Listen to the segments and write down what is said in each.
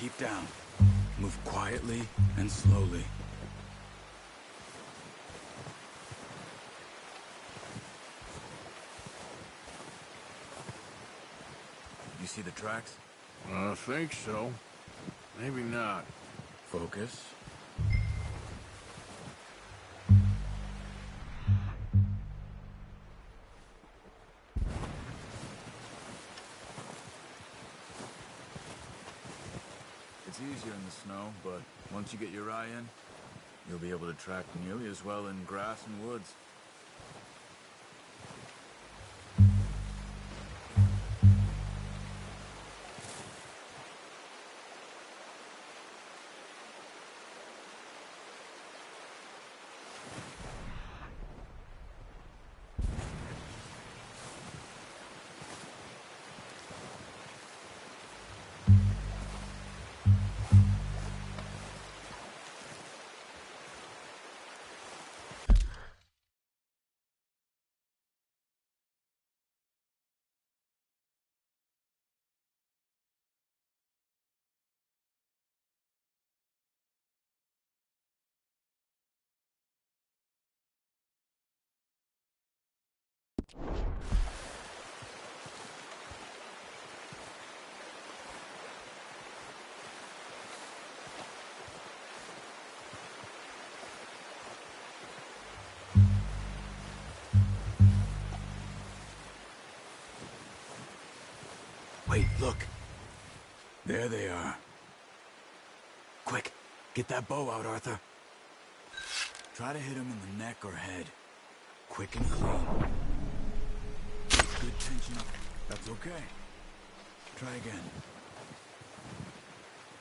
Keep down. Move quietly and slowly. You see the tracks? I think so. Maybe not. Focus. It's easier in the snow, but once you get your eye in, you'll be able to track nearly as well in grass and woods. Wait, look. There they are. Quick, get that bow out, Arthur. Try to hit him in the neck or head. Quick and clean. Good tension up. That's okay. Try again.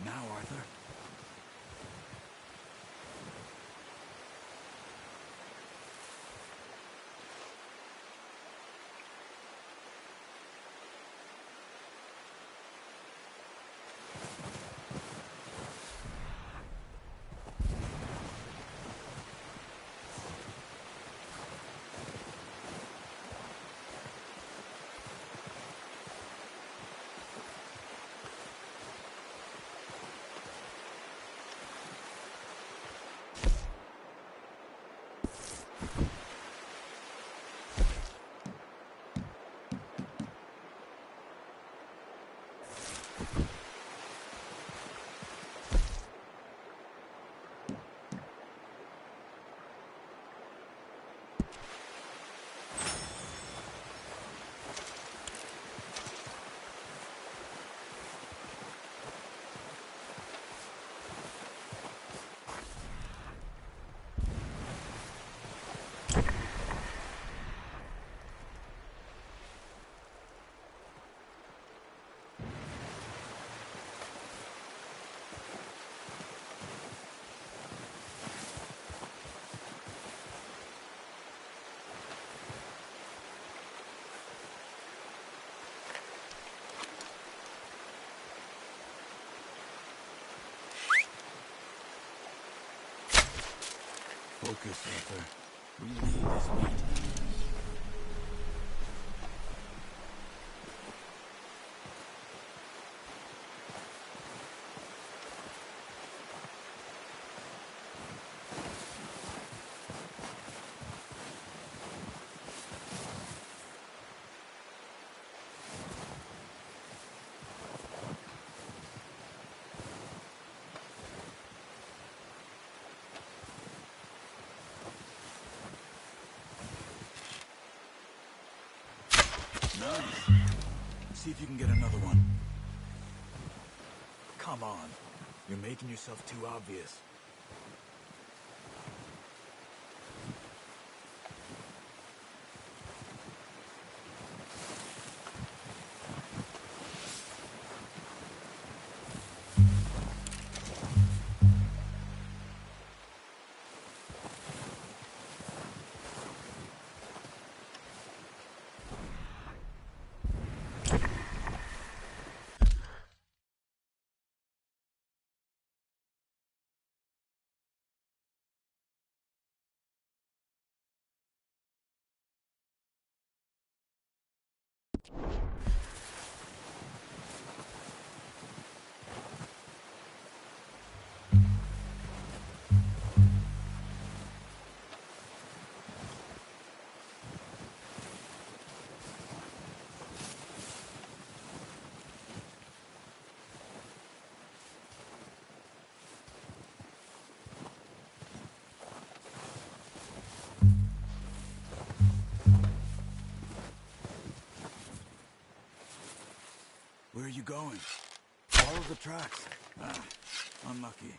Now, Arthur. Focus, Arthur. We need this meat. Nice. See if you can get another one. Come on. You're making yourself too obvious. going? Follow the tracks. Ah, unlucky.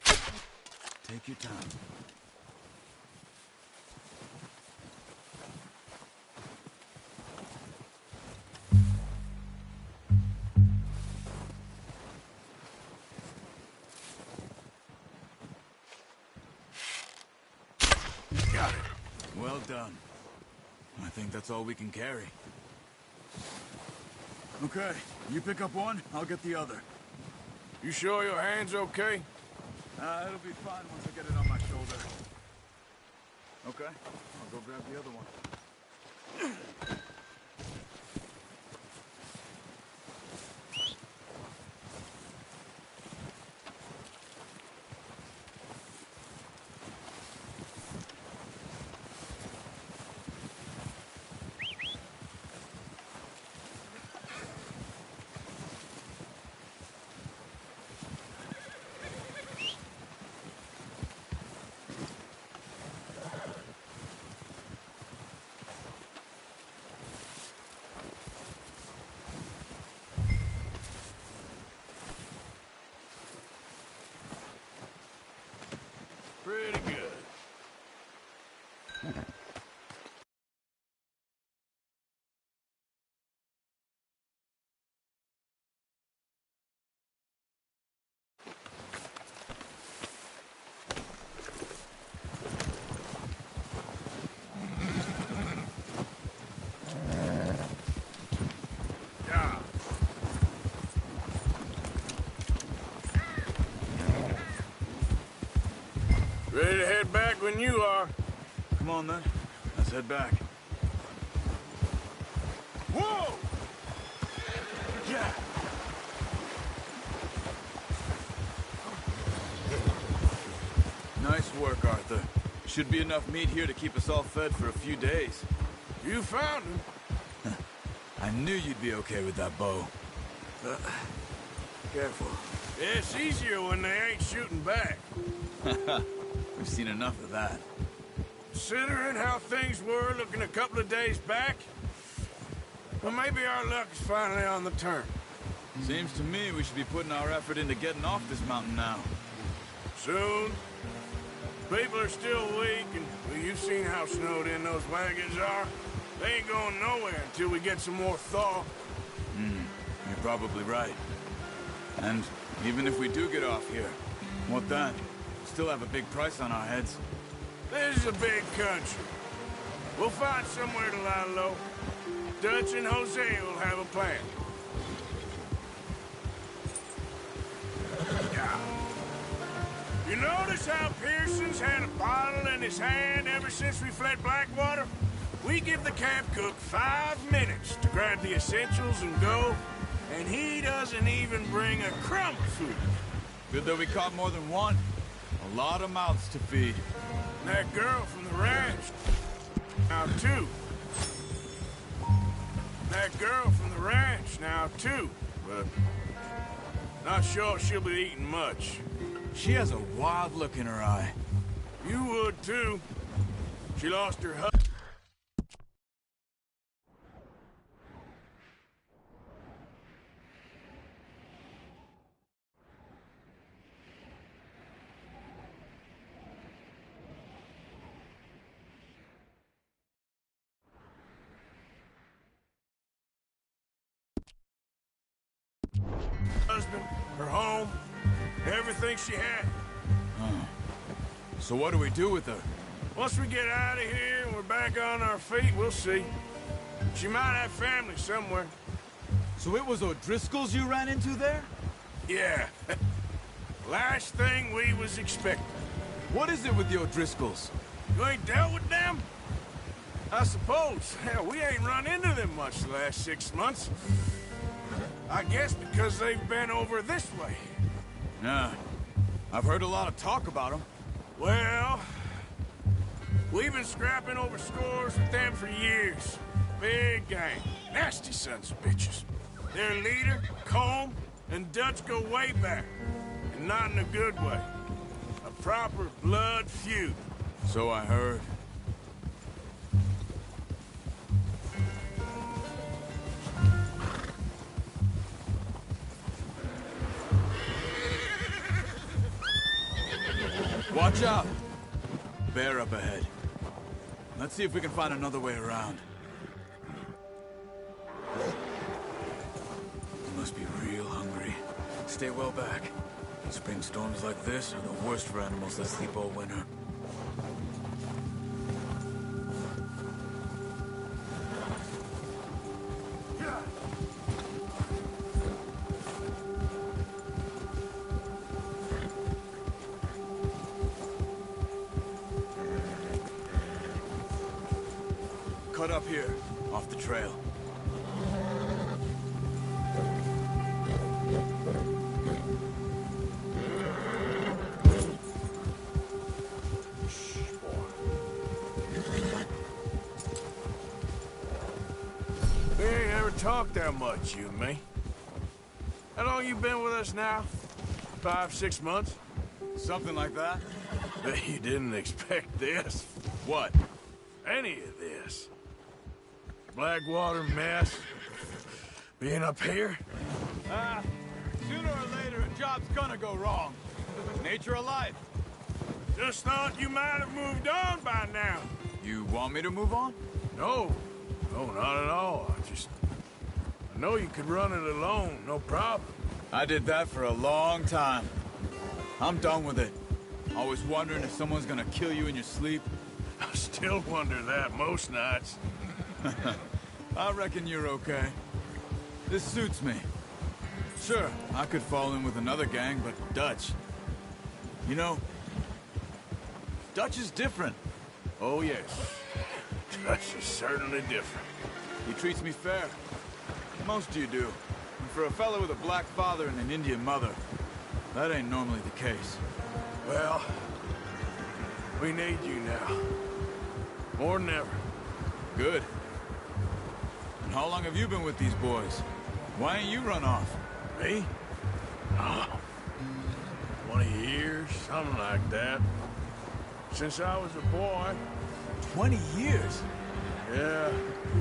Take your time. Got it. Well done. I think that's all we can carry. Okay, you pick up one, I'll get the other. You sure your hand's okay? It'll be fine once I get it on my shoulder. Okay, I'll go grab the other one. Pretty good. Yeah. Ready to head back when you are. Come on then, let's head back. Whoa! Yeah! Nice work, Arthur. Should be enough meat here to keep us all fed for a few days. You found him. I knew you'd be okay with that bow. Careful. It's easier when they ain't shooting back. We've seen enough of that. Considering how things were looking a couple of days back, well, maybe our luck is finally on the turn. Seems to me we should be putting our effort into getting off this mountain now. Soon. People are still weak, and well, you've seen how snowed in those wagons are. They ain't going nowhere until we get some more thaw. You're probably right. And even if we do get off here, what then? Still have a big price on our heads. This is a big country. We'll find somewhere to lie low. Dutch and Jose will have a plan. Yeah. You notice how Pearson's had a bottle in his hand ever since we fled Blackwater? We give the camp cook 5 minutes to grab the essentials and go, and he doesn't even bring a crumb of food. Good that we caught more than one. A lot of mouths to feed. That girl from the ranch, now too. That girl from the ranch now too, but not sure she'll be eating much. She has a wild look in her eye. You would too. She lost her husband. Her home, everything she had. So what do we do with her? Once we get out of here and we're back on our feet, we'll see. She might have family somewhere. So it was O'Driscoll's you ran into there? Yeah. Last thing we was expecting. What is it with the O'Driscolls? You ain't dealt with them? I suppose. Hell, we ain't run into them much the last 6 months. I guess because they've been over this way. Yeah. I've heard a lot of talk about them. Well, we've been scrapping over scores with them for years. Big gang. Nasty sons of bitches. Their leader, Combe, and Dutch go way back. And not in a good way. A proper blood feud. So I heard. Watch out! Bear up ahead. Let's see if we can find another way around. You must be real hungry. Stay well back. Spring storms like this are the worst for animals that sleep all winter. Cut up here, off the trail. We ain't ever talked that much, you and me. How long you been with us now? 5, 6 months? Something like that? Bet you didn't expect this. What? Any of this. Blackwater mess. Being up here? Sooner or later, a job's gonna go wrong. Nature of life. Just thought you might have moved on by now. You want me to move on? No. No, not at all. I know you could run it alone, no problem. I did that for a long time. I'm done with it. Always wondering if someone's gonna kill you in your sleep. I still wonder that most nights. I reckon you're okay. This suits me. Sure, I could fall in with another gang, but Dutch... You know, Dutch is different. Oh, yes. Dutch is certainly different. He treats me fair. Most of you do. And for a fellow with a black father and an Indian mother, that ain't normally the case. Well, we need you now. More than ever. Good. And how long have you been with these boys? Why ain't you run off? Me? Oh, 20 years, something like that. Since I was a boy. 20 years? Yeah.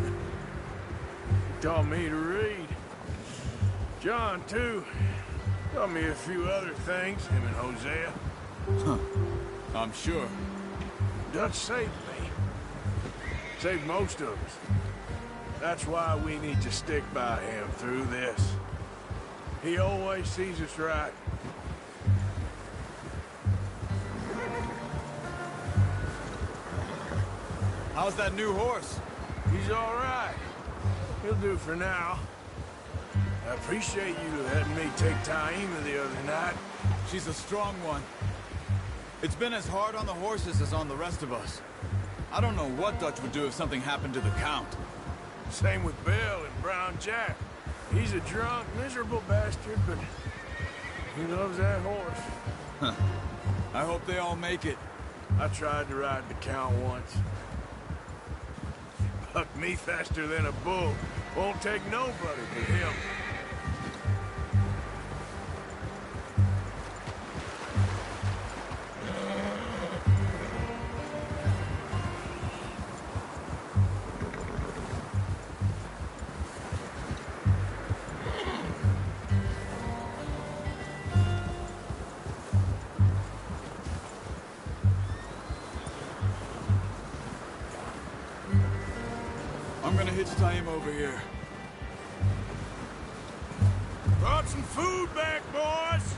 He taught me to read. John, too. Taught me a few other things, him and Hosea. Huh. I'm sure. Dutch saved me. Saved most of us. That's why we need to stick by him through this. He always sees us right. How's that new horse? He's all right. He'll do for now. I appreciate you letting me take Taima the other night. She's a strong one. It's been as hard on the horses as on the rest of us. I don't know what Dutch would do if something happened to the Count. Same with Bill and Brown Jack. He's a drunk, miserable bastard, but he loves that horse. Huh. I hope they all make it. I tried to ride the Count once. Bucked me faster than a bull. Won't take nobody but him. I'm gonna hitch Taima over here. Brought some food back, boys!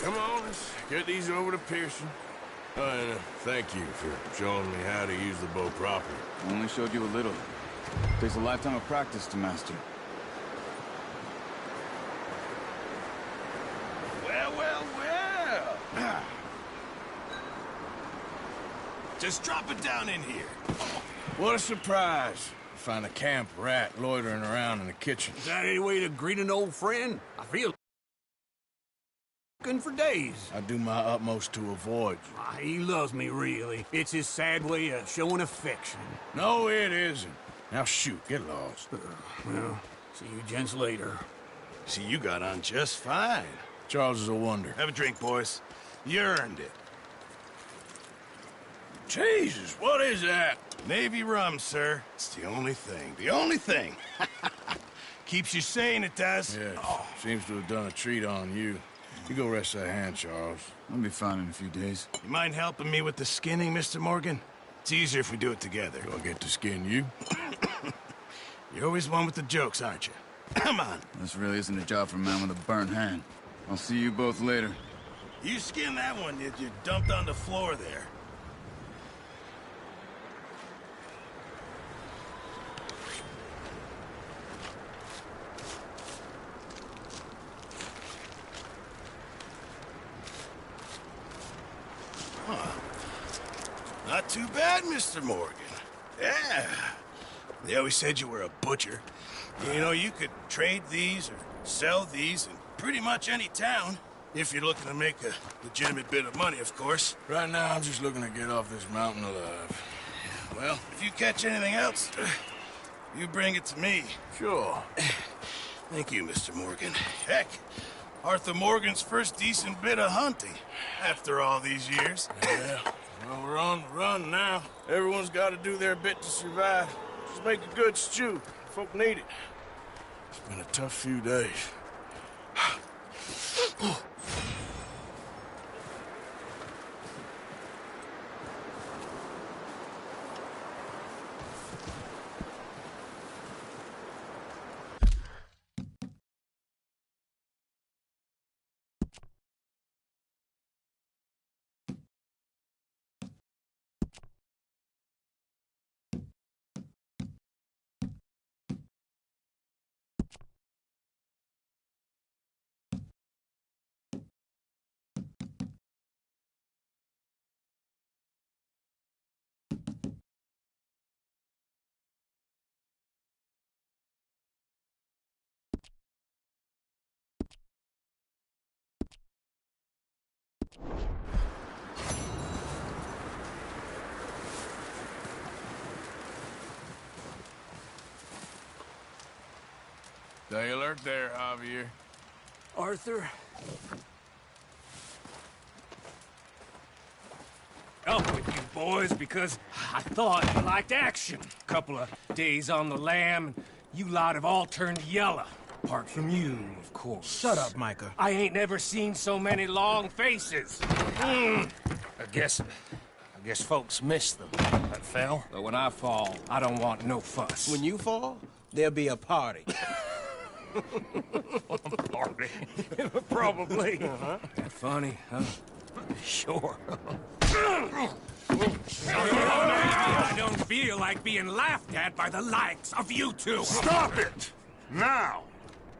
Come on, let's get these over to Pearson. And thank you for showing me how to use the bow properly. I only showed you a little. Takes a lifetime of practice to master. Well, well, well! Just drop it down in here. What a surprise. Find a camp rat loitering around in the kitchen. Is that any way to greet an old friend? I feel looking for days. I do my utmost to avoid you. He loves me, really. It's his sad way of showing affection. No, it isn't. Now shoot, get lost. Well, see you gents later. See, you got on just fine. Charles is a wonder. Have a drink, boys. You earned it. Jesus, what is that? Navy rum, sir. It's the only thing. The only thing. Keeps you sane, it does. Yeah, seems to have done a treat on you. You go rest that hand, Charles. I'll be fine in a few days. You mind helping me with the skinning, Mr. Morgan? It's easier if we do it together. Do I get to skin you? You're always one with the jokes, aren't you? Come on. This really isn't a job for a man with a burnt hand. I'll see you both later. You skinned that one, did you? Dumped on the floor there. Not too bad, Mr. Morgan. Yeah. They always said you were a butcher. You know, you could trade these or sell these in pretty much any town. If you're looking to make a legitimate bit of money, of course. Right now, I'm just looking to get off this mountain alive. Well, if you catch anything else, you bring it to me. Sure. Thank you, Mr. Morgan. Heck, Arthur Morgan's first decent bit of hunting after all these years. Yeah. Well, we're on the run now. Everyone's got to do their bit to survive. Just make a good stew. Folk need it. It's been a tough few days. Stay alert there, Javier. Arthur? Up with you boys because I thought you liked action. Couple of days on the lam, and you lot have all turned yellow. Apart from you, of course. Shut up, Micah. I ain't never seen so many long faces. I guess folks miss them. That fell. But when I fall, I don't want no fuss. When you fall, there'll be a party. Party? Probably. That funny, huh? Sure. I don't feel like being laughed at by the likes of you two. Stop it! Now!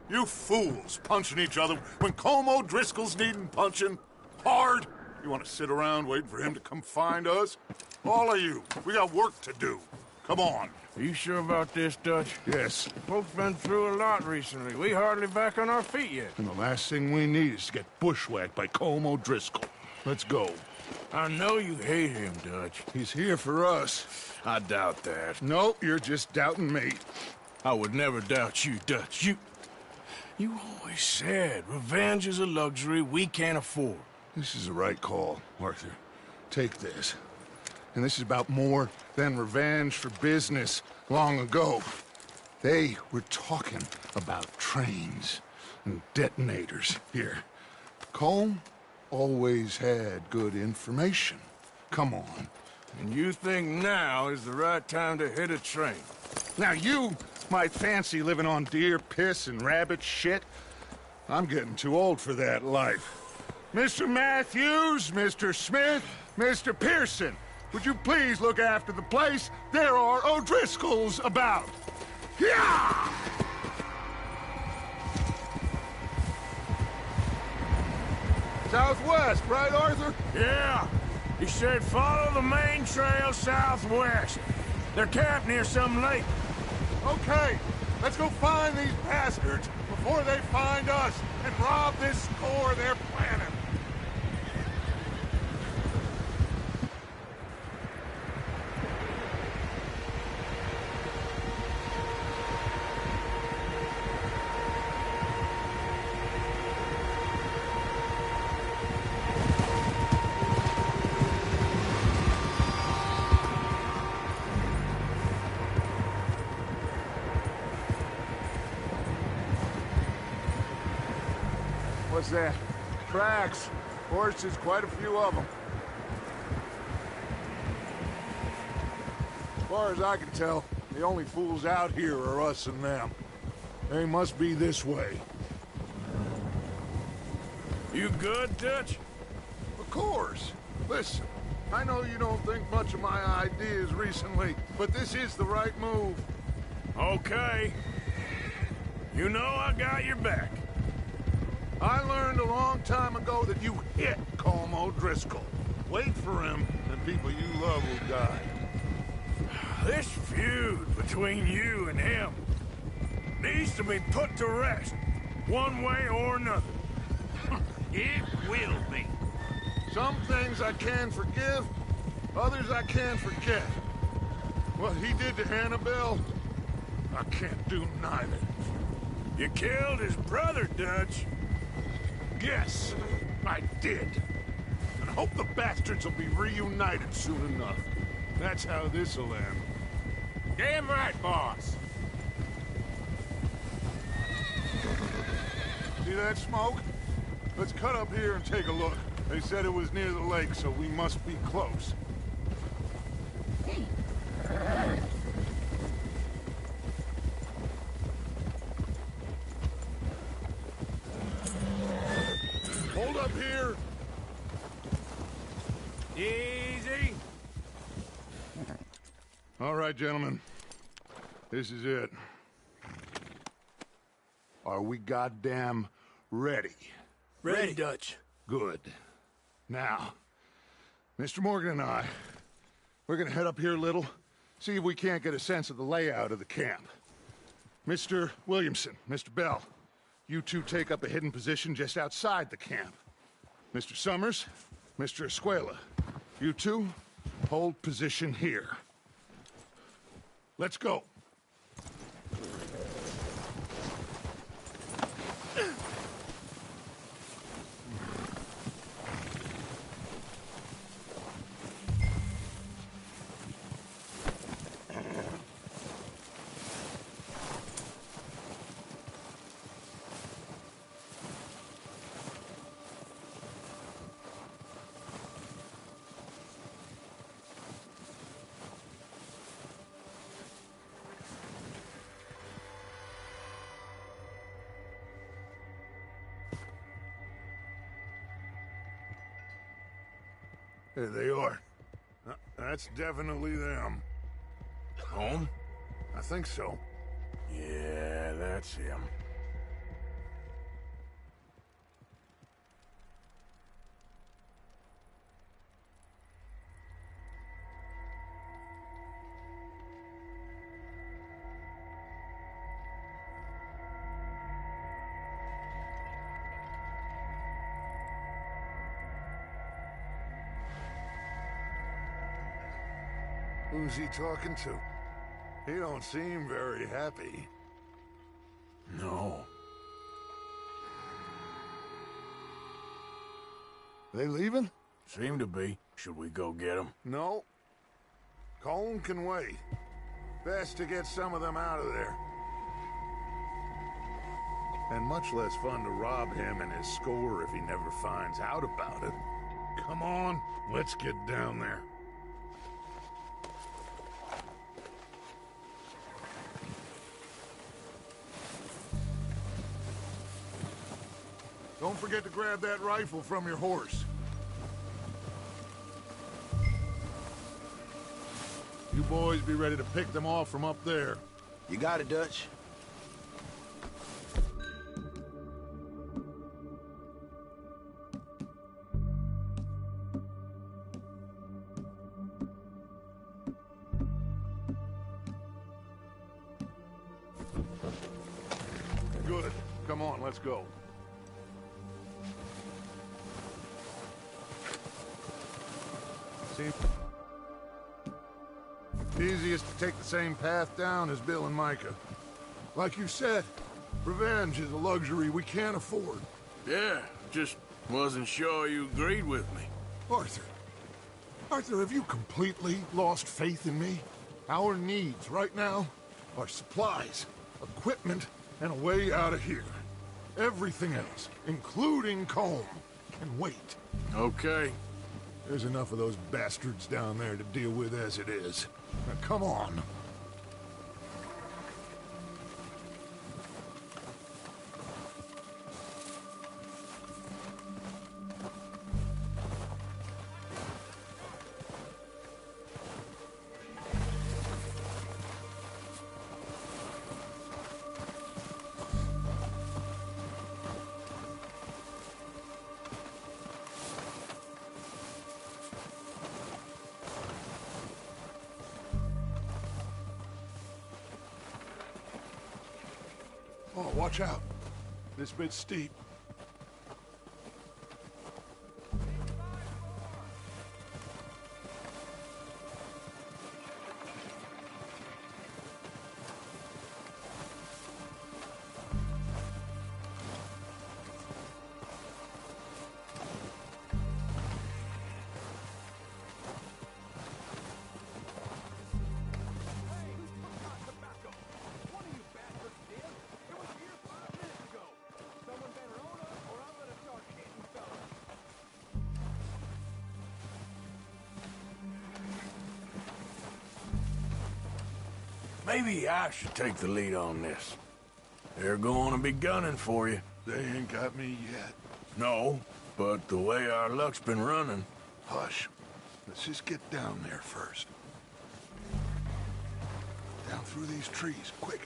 You fools punching each other when Colm O'Driscoll's needing punching. Hard! You want to sit around waiting for him to come find us? All of you, we got work to do. Come on. Are you sure about this, Dutch? Yes. Folks been through a lot recently. We hardly back on our feet yet. And the last thing we need is to get bushwhacked by Colm O'Driscoll. Let's go. I know you hate him, Dutch. He's here for us. I doubt that. No, you're just doubting me. I would never doubt you, Dutch. You always said revenge is a luxury we can't afford. This is the right call, Arthur. Take this. And this is about more than revenge for business long ago. They were talking about trains and detonators here. Colm always had good information. Come on. And you think now is the right time to hit a train? Now you might fancy living on deer piss and rabbit shit. I'm getting too old for that life. Mr. Matthews, Mr. Smith, Mr. Pearson, would you please look after the place? There are O'Driscolls about. Yeah! Southwest, right, Arthur? Yeah. He said follow the main trail southwest. They're camped near some lake. Okay, let's go find these bastards before they find us and rob this store they're planning. What's that? Tracks. Horses, quite a few of them. As far as I can tell, the only fools out here are us and them. They must be this way. You good, Dutch? Of course. Listen, I know you don't think much of my ideas recently, but this is the right move. Okay. You know I got your back. I learned a long time ago that you hit Colm O'Driscoll. Wait for him, and people you love will die. This feud between you and him needs to be put to rest, one way or another. It will be. Some things I can forgive, others I can't forget. What he did to Annabelle, I can't do neither. You killed his brother, Dutch. Yes, I did. And I hope the bastards will be reunited soon enough. That's how this'll end. Damn right, boss. See that smoke? Let's cut up here and take a look. They said it was near the lake, so we must be close. Hold up here. Easy. All right, gentlemen. This is it. Are we goddamn ready? Ready, Dutch. Good. Now, Mr. Morgan and I, we're gonna head up here a little, see if we can't get a sense of the layout of the camp. Mr. Williamson, Mr. Bell, you two take up a hidden position just outside the camp. Mr. Summers, Mr. Escuela, you two hold position here. Let's go. There they are. That's definitely them. Home? I think so. Yeah, that's him. Who's he talking to? He don't seem very happy. No. They leaving? Seem to be. Should we go get him? No. Colm can wait. Best to get some of them out of there. And much less fun to rob him and his score if he never finds out about it. Come on, let's get down there. Don't forget to grab that rifle from your horse. You boys be ready to pick them off from up there. You got it, Dutch. Good. Come on, let's go. Seems easiest to take the same path down as Bill and Micah. Like you said, revenge is a luxury we can't afford. Yeah, just wasn't sure you agreed with me. Arthur. Arthur, have you completely lost faith in me? Our needs right now are supplies, equipment, and a way out of here. everything else, including Colm. And wait. Okay. There's enough of those bastards down there to deal with as it is. Now, come on. Oh, watch out. This bit's steep. Maybe I should take the lead on this. They're going to be gunning for you. They ain't got me yet. No, but the way our luck's been running... Hush. Let's just get down there first. Down through these trees, quick.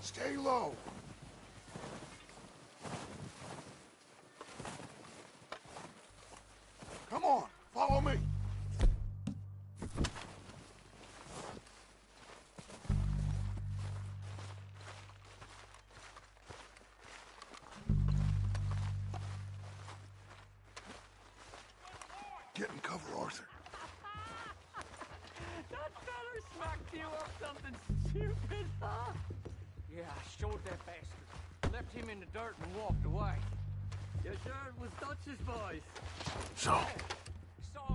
Stay low. Come on, follow me. Get in cover, Arthur. That feller smacked you up something stupid, huh? Yeah, I showed that bastard. Left him in the dirt and walked away. Yes, sir, it was Dutch's boys. So,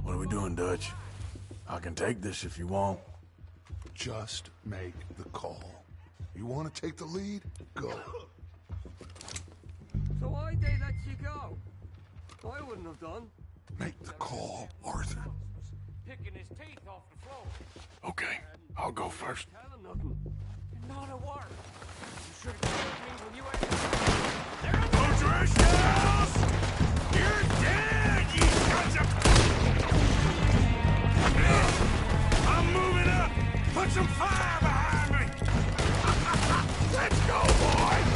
what are we doing, Dutch? I can take this if you want. Just make the call. You want to take the lead? Go. So why'd they let you go? I wouldn't have done. Make the call, Arthur. Picking his teeth off the floor. Okay, I'll go first. Tell him nothing. Not a word. You should have killed me when you were... They're Hold your shells! You're dead, you sons of... I'm moving up! Put some fire behind me! Let's go, boys!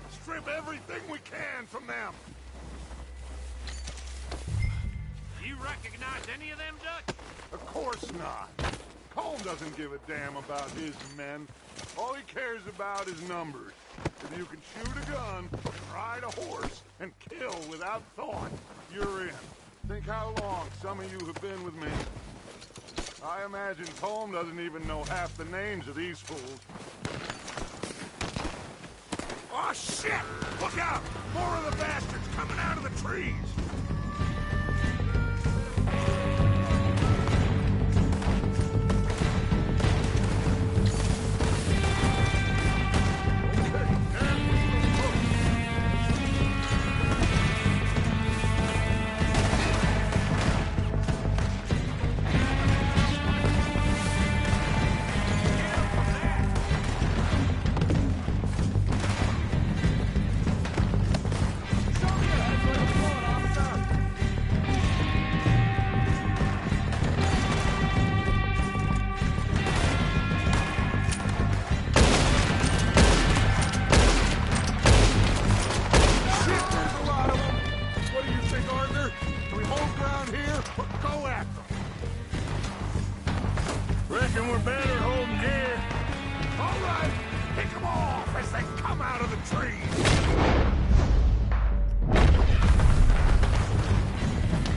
Strip everything we can from them. You recognize any of them, Dutch? Of course not. Colm doesn't give a damn about his men. All he cares about is numbers. If you can shoot a gun, ride a horse, and kill without thought, you're in. Think how long some of you have been with me. I imagine Colm doesn't even know half the names of these fools. Oh, shit! Look out! More of the bastards coming out of the trees! Reckon we're better holding here. All right, pick them off as they come out of the trees.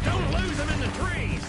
Don't lose them in the trees!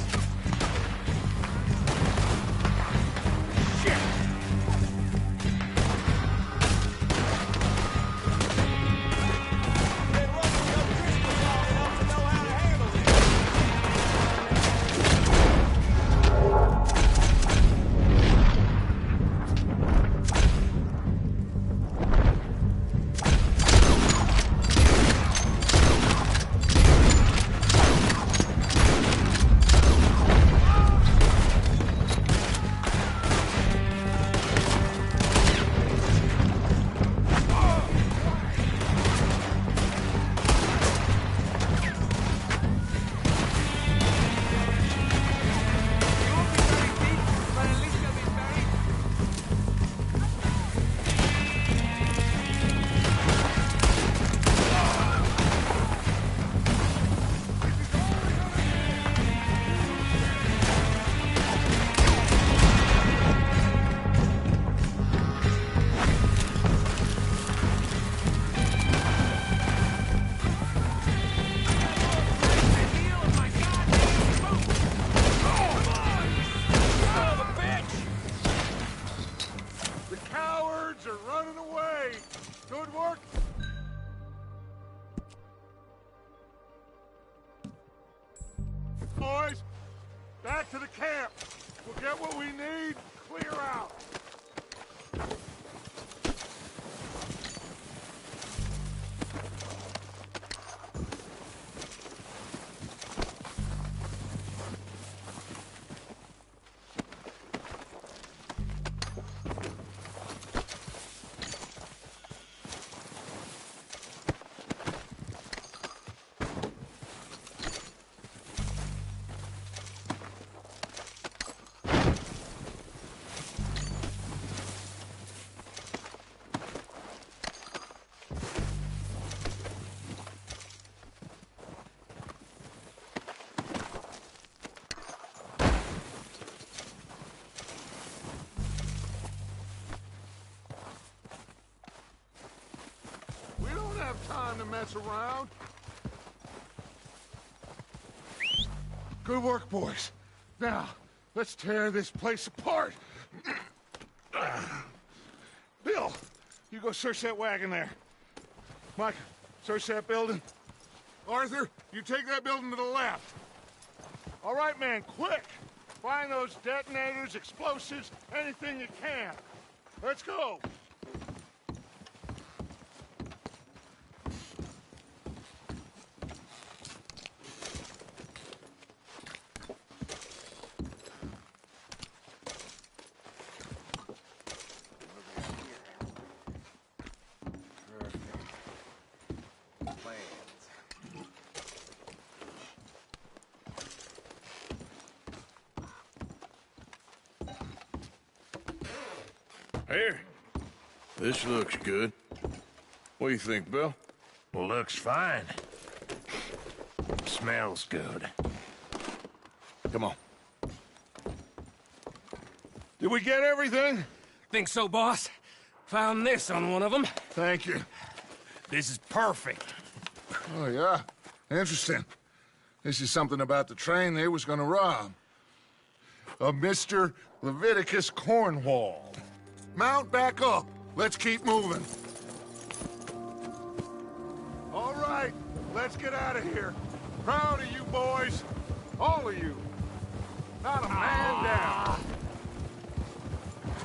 Boys, back to the camp. We'll get what we need, clear out. Time to mess around. Good work, boys. Now, let's tear this place apart. Bill, you go search that wagon there. Mike, search that building. Arthur, you take that building to the left. All right, man, quick. Find those detonators, explosives, anything you can. Let's go. Here. This looks good. What do you think, Bill? Looks fine. Smells good. Come on. Did we get everything? Think so, boss. Found this on one of them. Thank you. This is perfect. Oh, yeah? Interesting. This is something about the train they was gonna rob. A Mr. Leviticus Cornwall. Mount back up. Let's keep moving. All right, let's get out of here. Proud of you boys. All of you. Not a man down.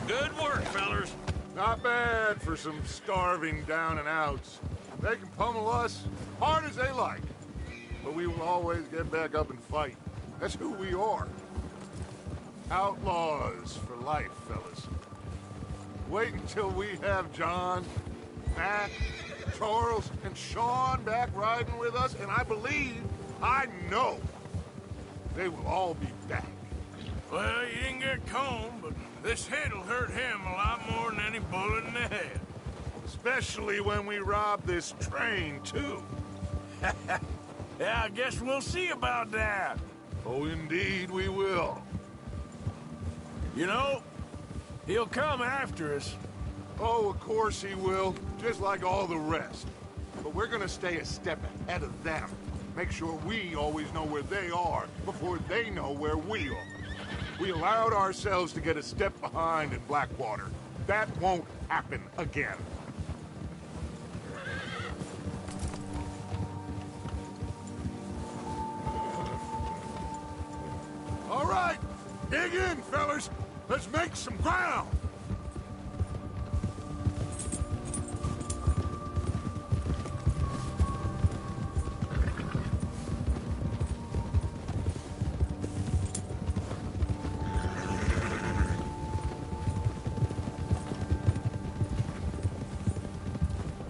Good work, fellers. Not bad for some starving down and outs. They can pummel us hard as they like. But we will always get back up and fight. That's who we are. Outlaws for life, fellas. Wait until we have John, Matt, Charles, and Sean back riding with us, and I know, they will all be back. Well, you didn't get Combe, but this hit'll hurt him a lot more than any bullet in the head. Especially when we rob this train, too. Yeah, I guess we'll see about that. Oh, indeed we will. You know, he'll come after us. Oh, of course he will, just like all the rest. But we're gonna stay a step ahead of them. Make sure we always know where they are before they know where we are. We allowed ourselves to get a step behind in Blackwater. That won't happen again. All right, dig in, fellas. Let's make some ground.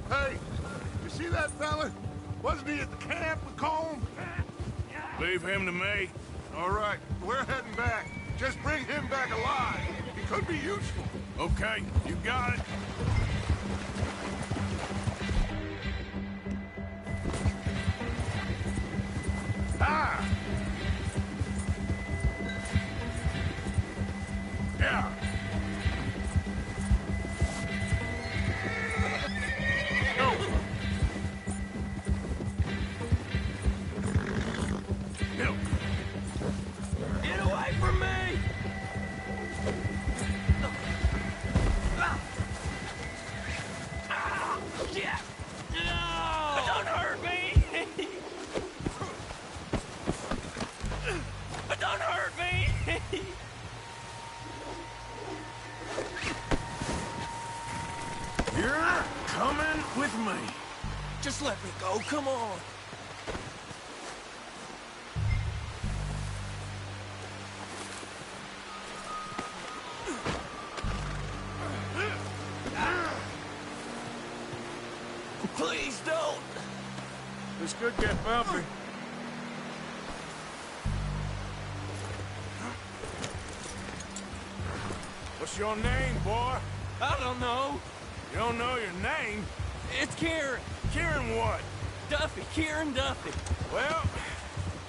Hey, you see that fella? Wasn't he at the camp with Combe? Leave him to me. All right, we're heading back. Just bring him back alive. He could be useful. Okay, you got it. Ah! Yeah. Go. Bill. Get away from me! Yeah. No! Don't hurt me! Don't hurt me! You're coming with me. Just let me go, come on. Please don't. This could get bumpy. What's your name, boy? I don't know. You don't know your name? It's Kieran. Kieran what? Duffy. Kieran Duffy. Well,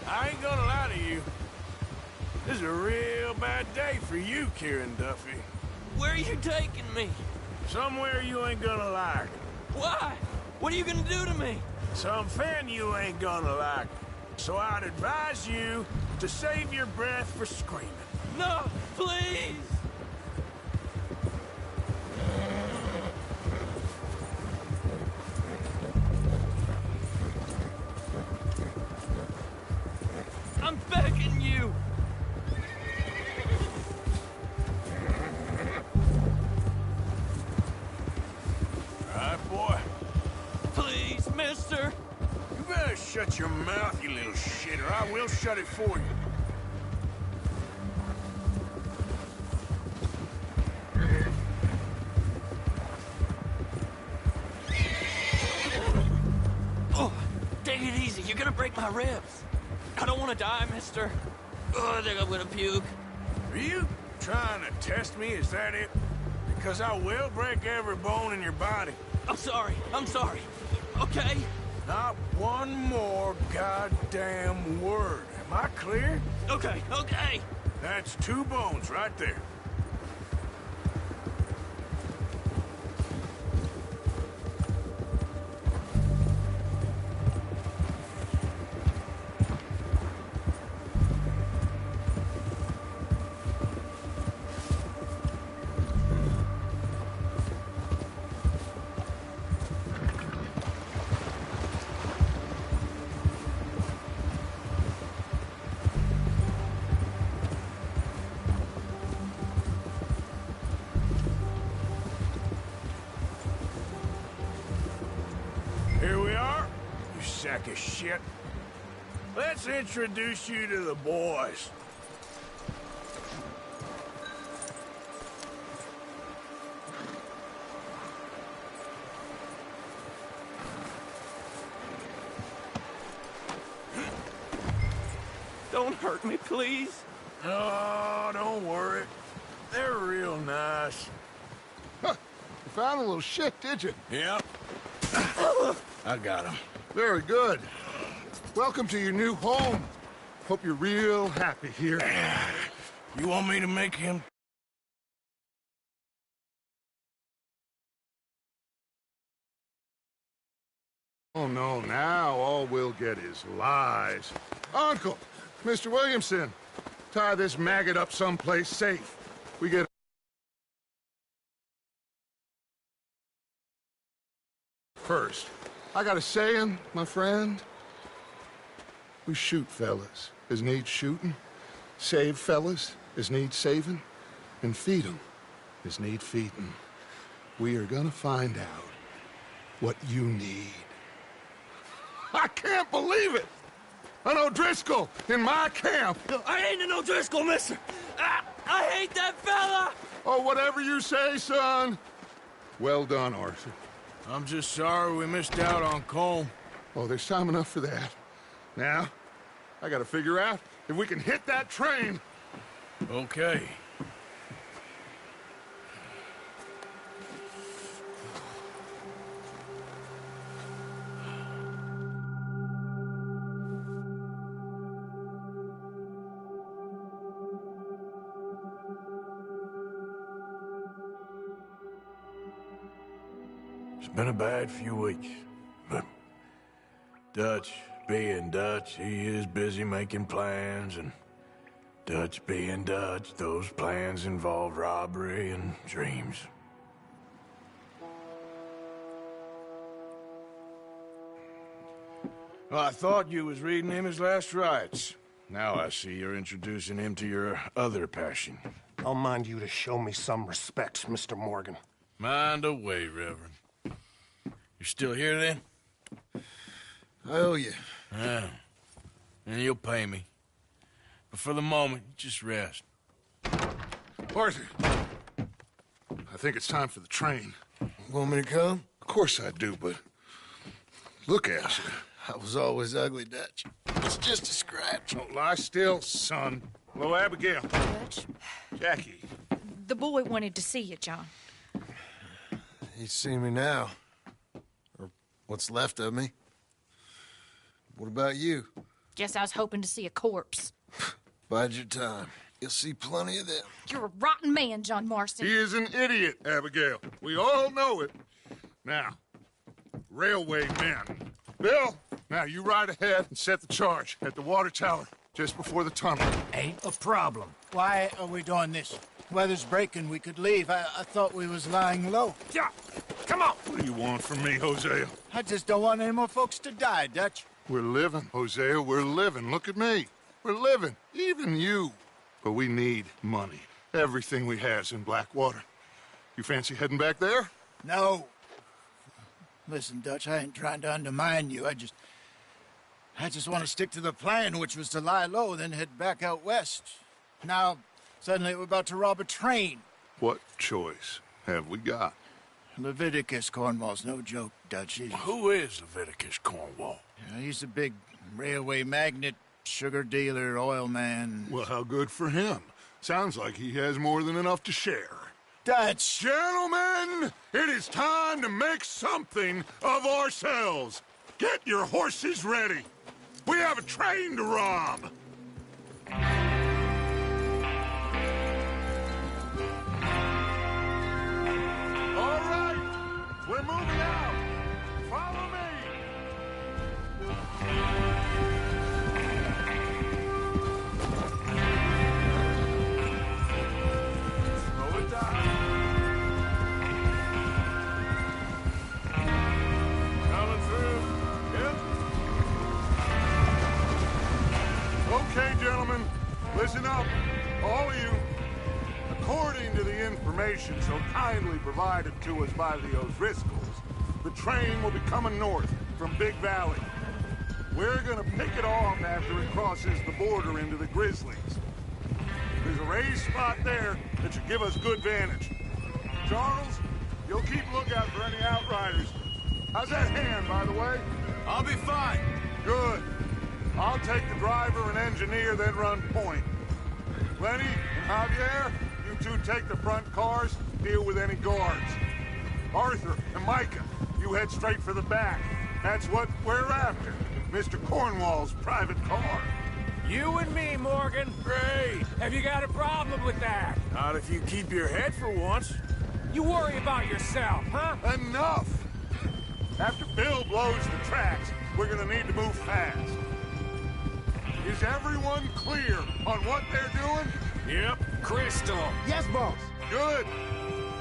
I ain't gonna lie to you. This is a real bad day for you, Kieran Duffy. Where are you taking me? Somewhere you ain't gonna like. Why? What are you gonna do to me? Something you ain't gonna like. So I'd advise you to save your breath for screaming. No, please. I'm begging you. All right, boy. Please, mister. You better shut your mouth, you little shit, or I will shut it for you. Oh, take it easy. You're gonna break my ribs. I don't want to die, mister. Oh, I think I'm gonna puke. Are you trying to test me? Is that it? Because I will break every bone in your body. I'm sorry. I'm sorry. Okay? Not one more goddamn word. Am I clear? Okay, okay. That's 2 bones right there. sack of shit. Let's introduce you to the boys. Don't hurt me, please. Oh, don't worry. They're real nice. Huh. You found a little shit, did you? Yep. I got him. Very good. Welcome to your new home. Hope you're real happy here. You want me to make him... Oh, no, now all we'll get is lies. Uncle, Mr. Williamson, tie this maggot up someplace safe. We get... First, I got a saying, my friend. We shoot fellas as need shooting, save fellas as need saving, and feed 'em as need feeding. We are gonna find out what you need. I can't believe it! An O'Driscoll in my camp! I ain't an O'Driscoll, mister! I hate that fella! Oh, whatever you say, son. Well done, Arthur. I'm just sorry we missed out on Colm. Oh, there's time enough for that. Now, I gotta figure out if we can hit that train. Okay. It's been a bad few weeks, but Dutch being Dutch, he is busy making plans, and Dutch being Dutch, those plans involve robbery and dreams. Well, I thought you was reading him his last rites. Now I see you're introducing him to your other passion. I'll mind you to show me some respect, Mr. Morgan. Mind away, Reverend. You're still here, then? I owe you. Yeah. And you'll pay me. But for the moment, just rest. Arthur, I think it's time for the train. Want me to come? Of course I do, but look at you. I was always ugly, Dutch. It's just a scratch. Don't lie still, son. Hello, Abigail. Dutch, Jackie. the boy wanted to see you, John. He's seen me now. Or what's left of me. What about you? Guess I was hoping to see a corpse. Bide your time. You'll see plenty of them. You're a rotten man, John Marston. He is an idiot, Abigail. We all know it. Now, railway men. Bill, now you ride ahead and set the charge at the water tower just before the tunnel. Ain't a problem. Why are we doing this? Weather's breaking, we could leave. I thought we was lying low. Yeah, come on. What do you want from me, Hosea? I just don't want any more folks to die, Dutch. We're living, Hosea, we're living. Look at me. We're living. Even you. But we need money. Everything we has in Blackwater. You fancy heading back there? No. Listen, Dutch, I ain't trying to undermine you. I just want to stick to the plan, which was to lie low, then head back out west. Now, suddenly we're about to rob a train. What choice have we got? Leviticus Cornwall's no joke, Dutch. Who is Leviticus Cornwall? He's a big railway magnate, sugar dealer, oil man. Well, how good for him. Sounds like he has more than enough to share. Dutch! Gentlemen, it is time to make something of ourselves. Get your horses ready. We have a train to rob. All right, we're moving out. Follow me. Slow it down. Coming through. Yep. Okay, gentlemen, listen up, all of you. According to the information so kindly provided to us by the O'Driscolls, the train will be coming north from Big Valley. We're gonna pick it off after it crosses the border into the Grizzlies. There's a raised spot there that should give us good vantage. Charles, you'll keep lookout for any outriders. How's that hand, by the way? I'll be fine. Good. I'll take the driver and engineer, then run point. Lenny and Javier, you two take the front cars, deal with any guards. Arthur and Micah, you head straight for the back. That's what we're after. Mr. Cornwall's private car. You and me, Morgan. Great. Have you got a problem with that? Not if you keep your head for once. You worry about yourself, huh? Enough! After Bill blows the tracks, we're gonna need to move fast. Is everyone clear on what they're doing? Yep. Crystal. Yes, boss. Good.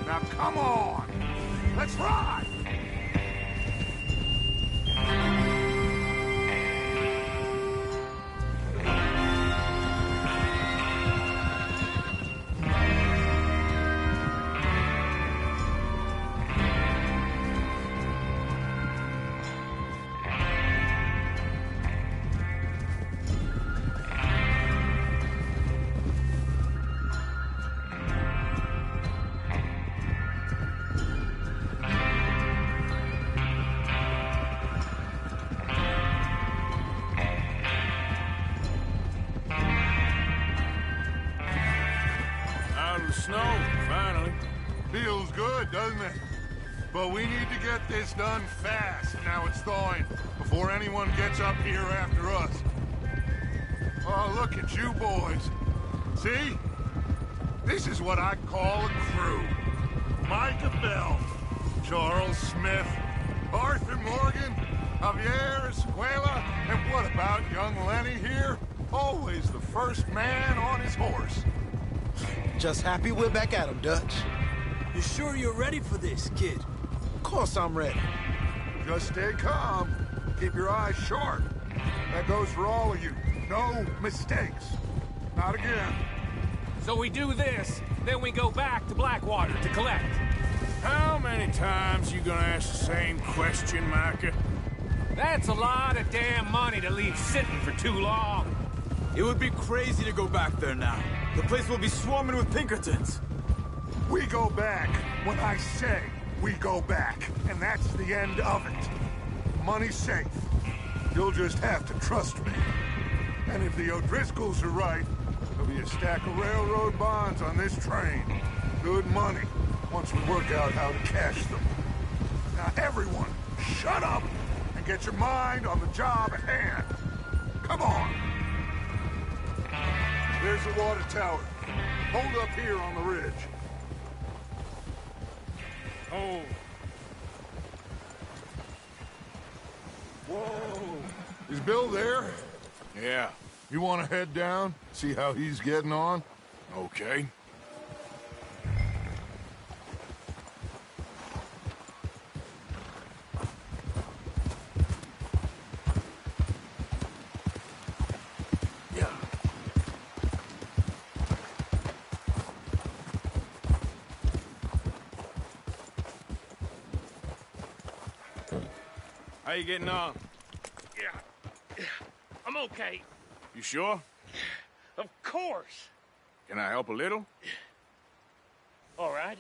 Now come on. Let's ride! Snow, finally. Feels good, doesn't it? But we need to get this done fast, now it's thawing, before anyone gets up here after us. Oh, look at you boys. See? This is what I call a crew. Micah Bell, Charles Smith, Arthur Morgan, Javier Escuela, and what about young Lenny here? Always the first man on his horse. Just happy we're back at 'em, Dutch. You sure you're ready for this, kid? Of course I'm ready. Just stay calm. Keep your eyes sharp. That goes for all of you. No mistakes. Not again. So we do this, then we go back to Blackwater to collect. How many times you gonna ask the same question, Micah? That's a lot of damn money to leave sitting for too long. It would be crazy to go back there now. The place will be swarming with Pinkertons. We go back when I say we go back, and that's the end of it. Money's safe. You'll just have to trust me. And if the O'Driscolls are right, there'll be a stack of railroad bonds on this train. Good money, once we work out how to cash them. Now everyone, shut up and get your mind on the job at hand. Come on. There's the water tower. Hold up here on the ridge. Oh. Whoa. Is Bill there? Yeah. You want to head down, see how he's getting on? Okay. How you getting on? Yeah. I'm okay. You sure? Of course. Can I help a little? All right.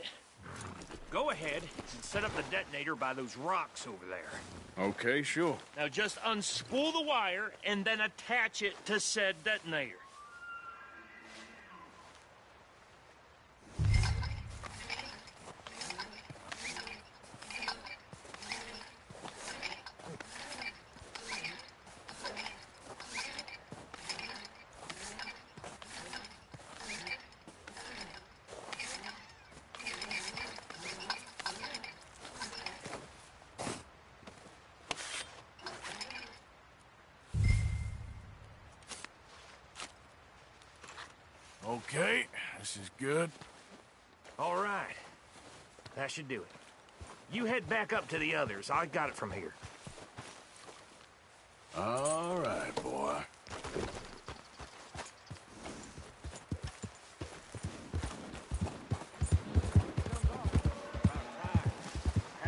Go ahead and set up the detonator by those rocks over there. Okay, sure. Now just unspool the wire and then attach it to said detonator. Okay, this is good. All right. That should do it. You head back up to the others. I got it from here. All right, boy. I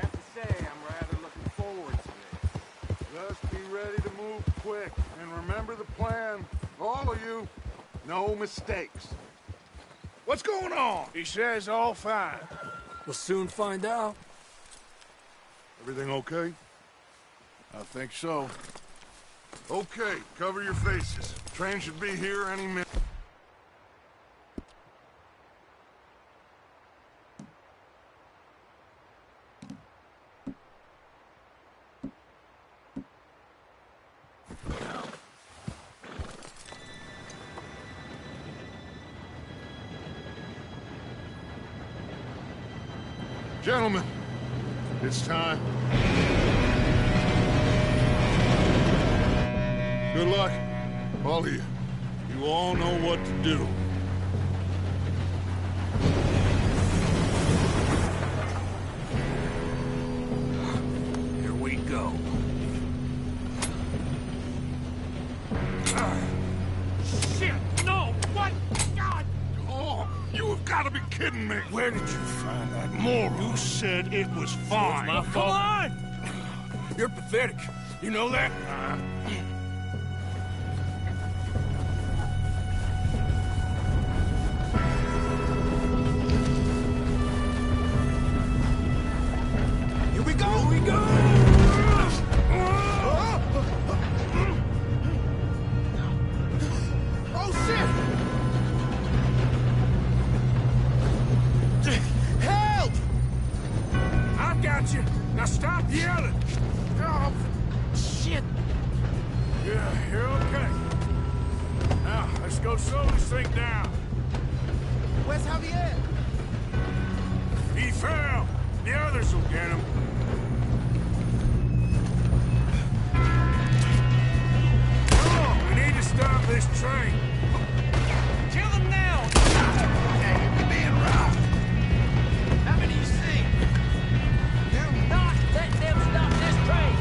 have to say, I'm rather looking forward to this. Just be ready to move quick. And remember the plan. All of you. No mistakes. What's going on? He says all fine. We'll soon find out. Everything okay? I think so. Okay, cover your faces. Train should be here any minute. Gentlemen, it's time. Good luck, all of you. You all know what to do. Here we go. Shit! No! What? God! Oh, you have got to be kidding me. Where did you find that moron? You said it was fine. My fault. Come on! You're pathetic. You know that? Here we go! Here we go! Oh, shit! Help! I've got you. Now stop yelling. Oh, shit! Yeah, you're okay. Now, let's go slow this thing down. Where's Javier? He fell. The others will get him. Come on, we need to stop this train. Kill them now! Hey, you're being robbed. How many you see? Do not let them stop this train!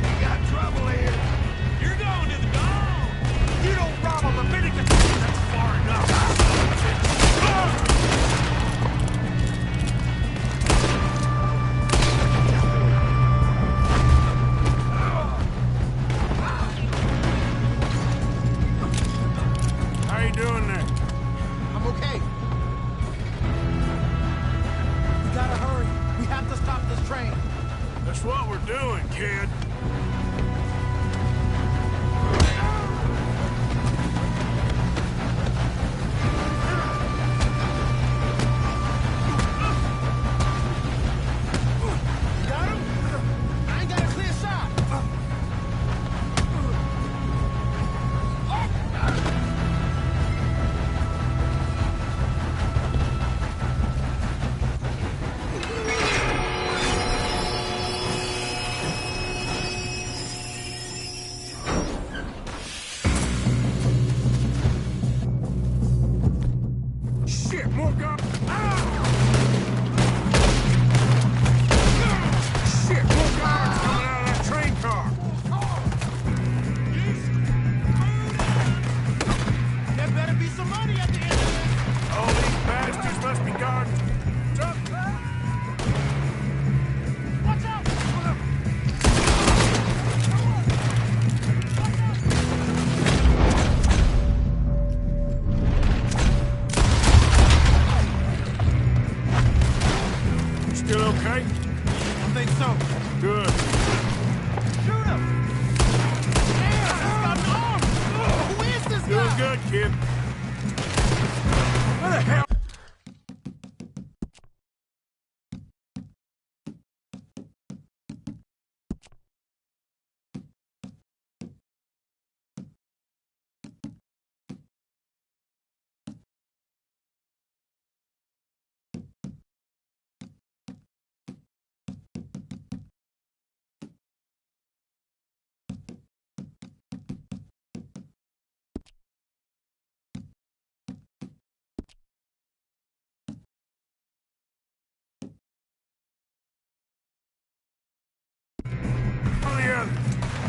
We got trouble here. You're going to the dome! You don't rob a Leviticus! That's far enough! How you doing there? I'm okay. We gotta hurry. We have to stop this train. That's what we're doing, kid. Got him? I ain't got a clear shot. Shit, more guards. Shit, more guards coming out of that train car. There better be some money at the end of this. All these bastards must be guarding. Jump. Watch out! Still okay? I think so. Good. Shoot him! Damn, he's got an arm! Who is this Doing guy? good, kid. Where the hell?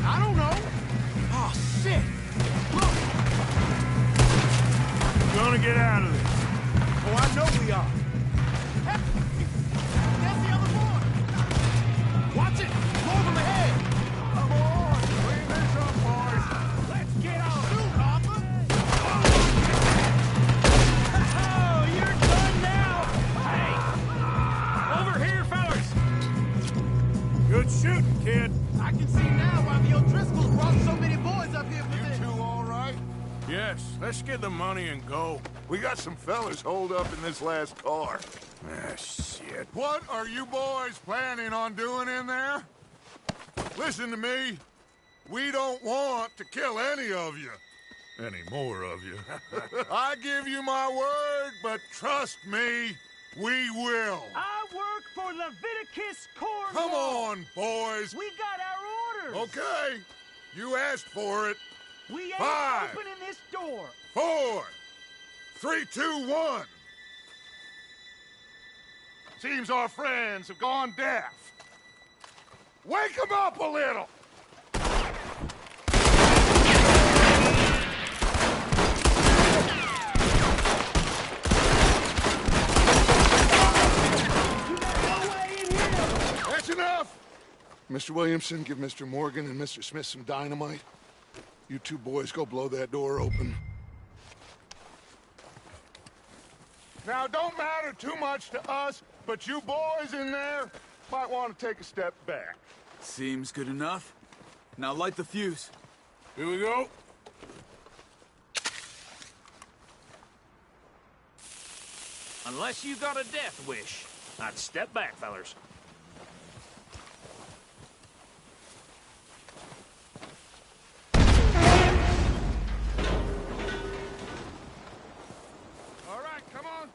I don't know. Oh, shit! Look! We're gonna get out of this. Oh, I know we are. Hey, there's the other boy. Watch it! Move him ahead. Come on! Good shooting, kid. I can see now why the O'Driscolls brought so many boys up here for You this. two all right? Yes, let's get the money and go. We got some fellas holed up in this last car. Ah, shit. What are you boys planning on doing in there? Listen to me. We don't want to kill any of you. Any more of you. I give you my word, but trust me, we will. I work for Leviticus Cornwall. Come on, boys. We got our orders. Okay. You asked for it. We ain't 5, opening this door. 4, 3, 2, 1. Seems our friends have gone deaf. Wake them up a little. That's enough! Mr. Williamson, give Mr. Morgan and Mr. Smith some dynamite. You two boys go blow that door open. Now, it don't matter too much to us, but you boys in there might want to take a step back. Seems good enough. Now light the fuse. Here we go. Unless you got a death wish, I'd step back, fellers. All right, come on.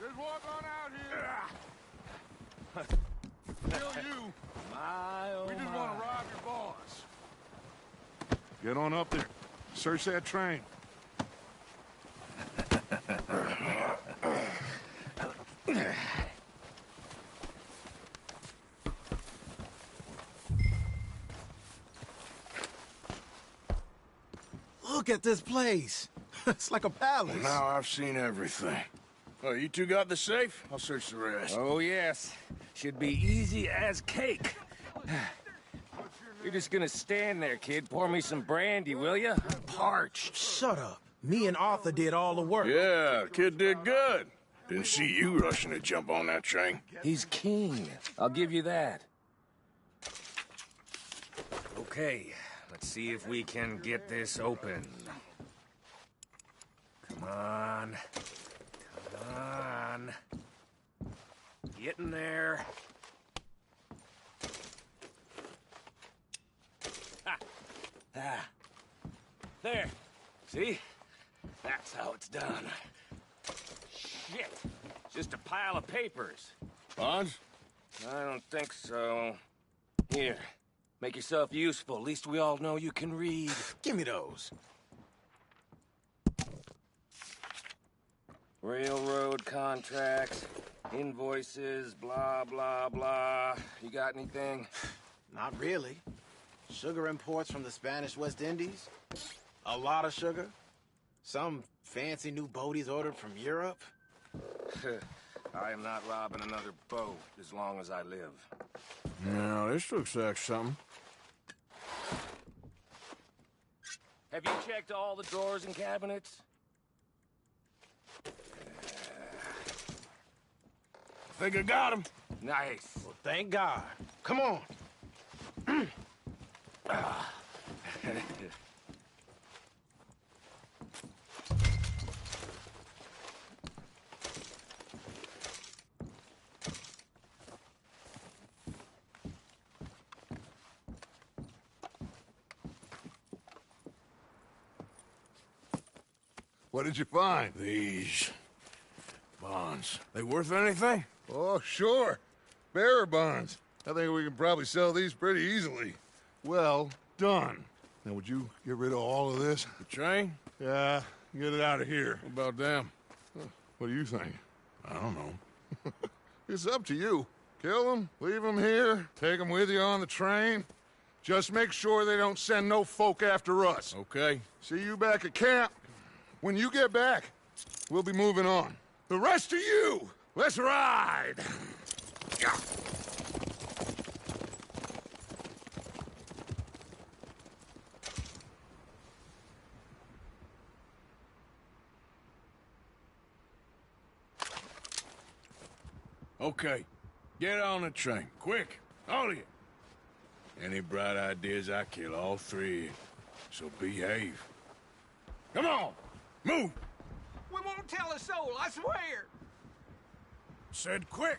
Just walk on out here. Still you. We just want to rob your boss. Get on up there. Search that train. Look at this place. It's like a palace. Now I've seen everything. Oh, you two got the safe? I'll search the rest. Oh, yes. Should be easy as cake. You're just gonna stand there, kid. Pour me some brandy, will you? I'm parched. Shut up. Me and Arthur did all the work. Yeah, kid did good. Didn't see you rushing to jump on that train. He's keen. I'll give you that. Okay, let's see if we can get this open. Come on. Come on. Get in there. Ha. Ah. There. See? That's how it's done. Shit. Just a pile of papers. Bonds? I don't think so. Here. Make yourself useful. At least we all know you can read. Give me those. Railroad contracts, invoices, blah, blah, blah. You got anything? Not really. Sugar imports from the Spanish West Indies. A lot of sugar. Some fancy new boat he's ordered from Europe. I am not robbing another boat as long as I live. No, this looks like something. Have you checked all the drawers and cabinets? Think I got him. Nice. Well, thank God. Come on. What did you find? These bonds. They worth anything? Oh, sure. Bearer bonds. I think we can probably sell these pretty easily. Well done. Now, would you get rid of all of this? The train? Yeah, get it out of here. What about them? What do you think? I don't know. It's up to you. Kill them, leave them here, take them with you on the train. Just make sure they don't send no folk after us. Okay. See you back at camp. When you get back, we'll be moving on. The rest of you, let's ride! Okay. Get on the train. Quick. All of you. Any bright ideas, I kill all three. So behave. Come on! Move! We won't tell a soul, I swear! Said quick!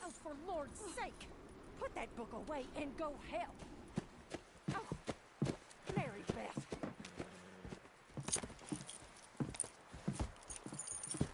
Oh, for Lord's sake! Put that book away and go help! Oh, Mary Beth.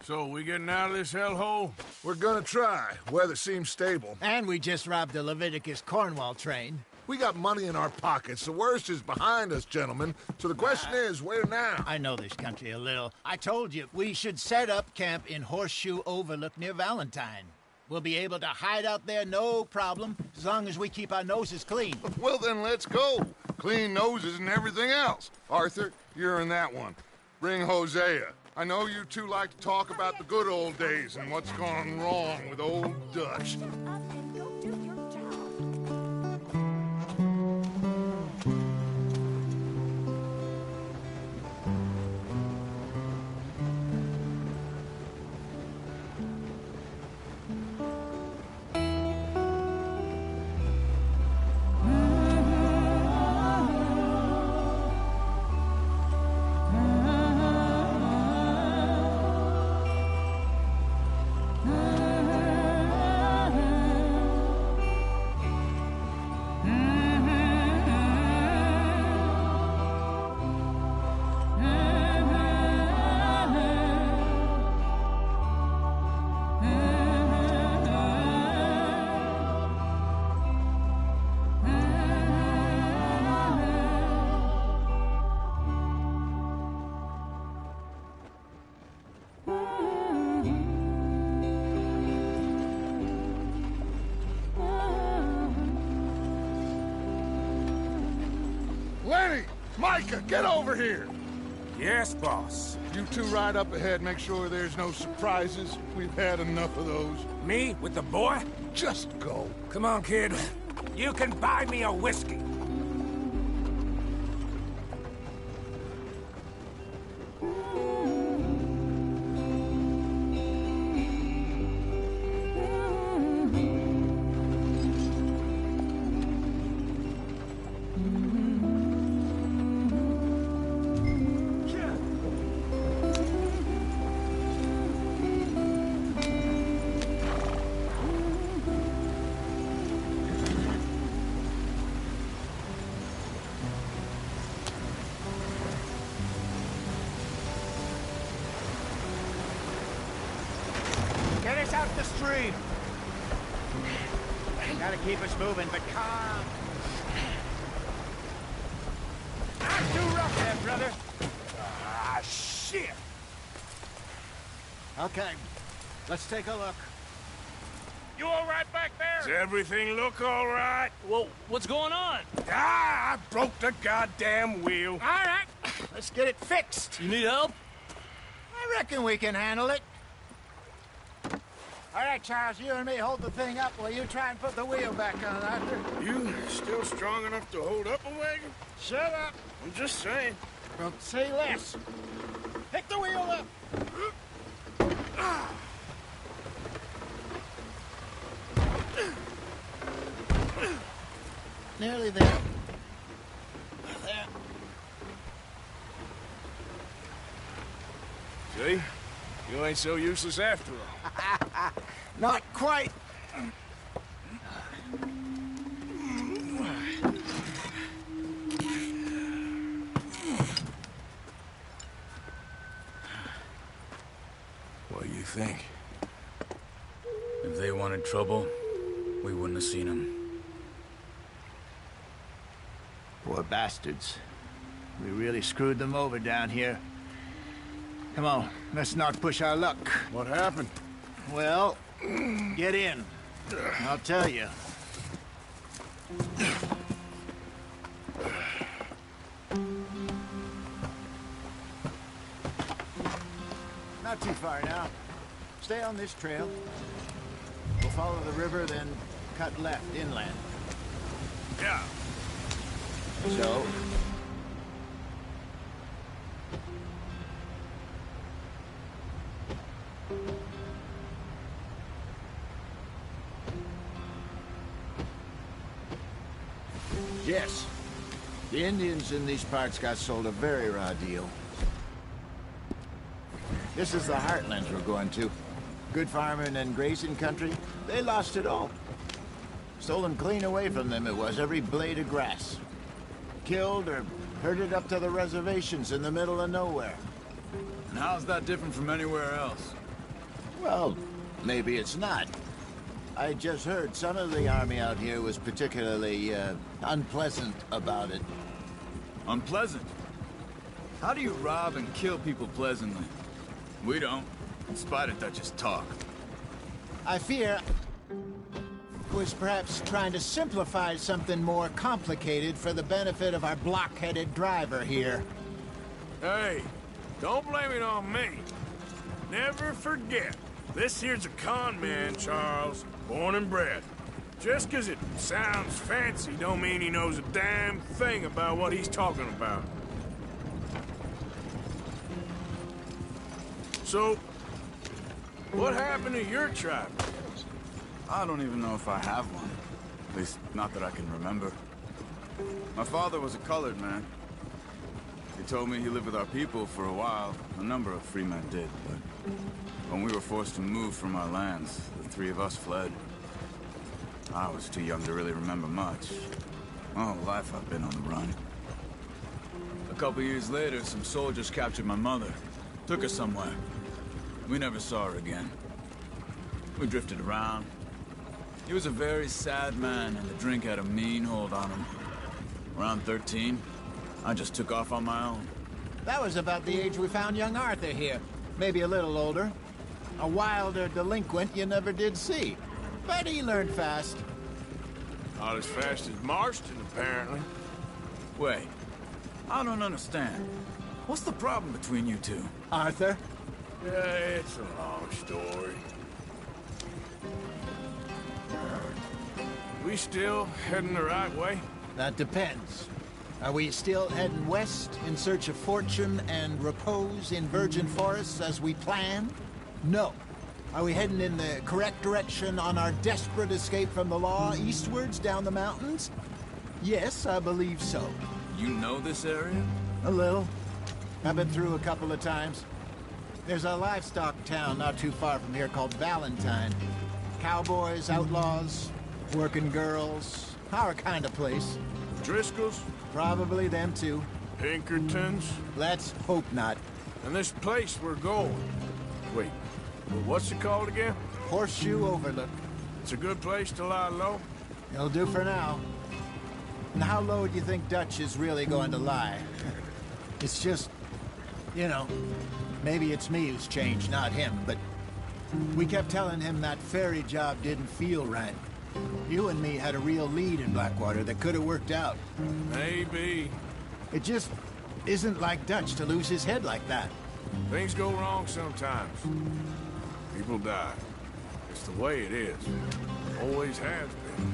So, we getting out of this hellhole? We're gonna try. Weather seems stable. And we just robbed the Leviticus Cornwall train. We got money in our pockets. The worst is behind us, gentlemen. So the question is, where now? I know this country a little. I told you, we should set up camp in Horseshoe Overlook near Valentine. We'll be able to hide out there, no problem, as long as we keep our noses clean. Well, then let's go. Clean noses and everything else. Arthur, you're in that one. Bring Hosea. I know you two like to talk about the good old days and what's gone wrong with old Dutch. Up and go do your job. Lenny! Micah, get over here! Yes, boss. You two ride up ahead, make sure there's no surprises. We've had enough of those. Me with the boy? Just go. Come on, kid. You can buy me a whiskey. Get us out the stream. Gotta keep us moving, but calm. Not too rough there, brother. Ah, shit! Okay, let's take a look. You all right back Does there? everything look all right? Well, what's going on? Ah, I broke the goddamn wheel. All right, let's get it fixed. You need help? I reckon we can handle it. All right, Charles, you and me hold the thing up while you try and put the wheel back on, Arthur. You still strong enough to hold up a wagon? Shut up. I'm just saying. Don't say less. Pick the wheel up. Nearly there. There. See? You ain't so useless after all. Not quite. What do you think? If they wanted trouble, we wouldn't have seen them. Poor bastards. We really screwed them over down here. Come on, let's not push our luck. What happened? Well, get in. I'll tell you. Not too far now. Stay on this trail. We'll follow the river, then cut left inland. Yeah. So, yes, the Indians in these parts got sold a very raw deal. This is the heartlands we're going to. Good farming and grazing country, they lost it all. Stolen clean away from them it was, every blade of grass. Killed or herded up to the reservations in the middle of nowhere. And how's that different from anywhere else? Well, maybe it's not. I just heard some of the army out here was particularly, unpleasant about it. Unpleasant? How do you rob and kill people pleasantly? We don't, in spite of Dutch's talk. I fear was perhaps trying to simplify something more complicated for the benefit of our block-headed driver here. Hey, don't blame it on me. Never forget, this here's a con man, Charles, born and bred. Just 'cause it sounds fancy don't mean he knows a damn thing about what he's talking about. So, what happened to your tribe? I don't even know if I have one. At least, not that I can remember. My father was a colored man. He told me he lived with our people for a while. A number of free men did, but when we were forced to move from our lands, the three of us fled. I was too young to really remember much. My whole life I've been on the run. A couple years later, some soldiers captured my mother. Took her somewhere. We never saw her again. We drifted around. He was a very sad man, and the drink had a mean hold on him. Around 13, I just took off on my own. That was about the age we found young Arthur here. Maybe a little older. A wilder delinquent you never did see. But he learned fast. Not as fast as Marston, apparently. Wait, I don't understand. What's the problem between you two? Arthur? Yeah, it's a long story. We still heading the right way? That depends. Are we still heading west in search of fortune and repose in virgin forests as we planned? No. Are we heading in the correct direction on our desperate escape from the law eastwards down the mountains? Yes, I believe so. You know this area? A little. I've been through a couple of times. There's a livestock town not too far from here called Valentine. Cowboys, outlaws, working girls, our kind of place. Driscolls? Probably them too. Pinkertons? Let's hope not. And this place we're going. Wait, what's it called again? Horseshoe Overlook. It's a good place to lie low? It'll do for now. And how low do you think Dutch is really going to lie? It's just, you know, maybe it's me who's changed, not him, but we kept telling him that ferry job didn't feel right. You and me had a real lead in Blackwater that could have worked out. Maybe. It just isn't like Dutch to lose his head like that. Things go wrong sometimes. People die. It's the way it is. Always has been.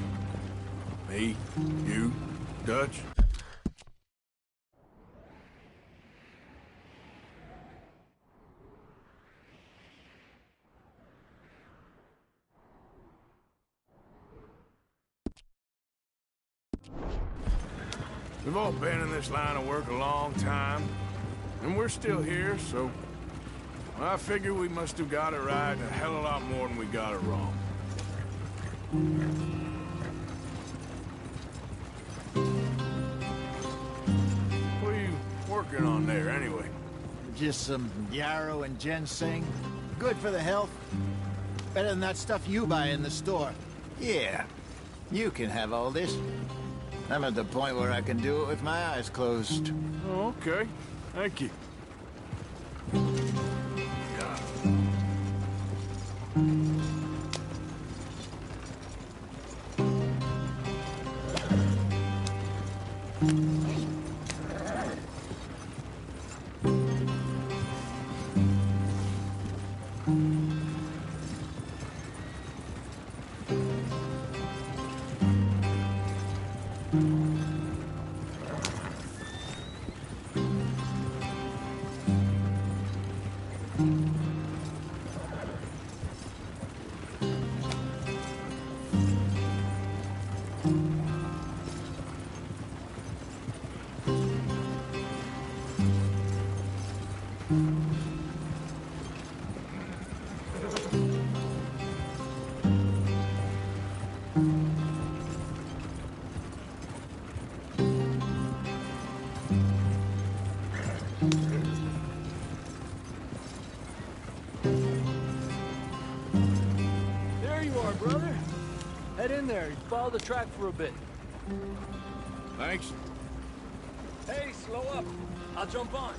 Me, you, Dutch. We've all been in this line of work a long time, and we're still here, so I figure we must have got it right a hell of a lot more than we got it wrong. What are you working on there, anyway? Just some yarrow and ginseng. Good for the health. Better than that stuff you buy in the store. Yeah, you can have all this. I'm at the point where I can do it with my eyes closed. Oh, okay. Thank you. There you are, brother. Head in there. Follow the track for a bit. Thanks. Hey, slow up. I'll jump on.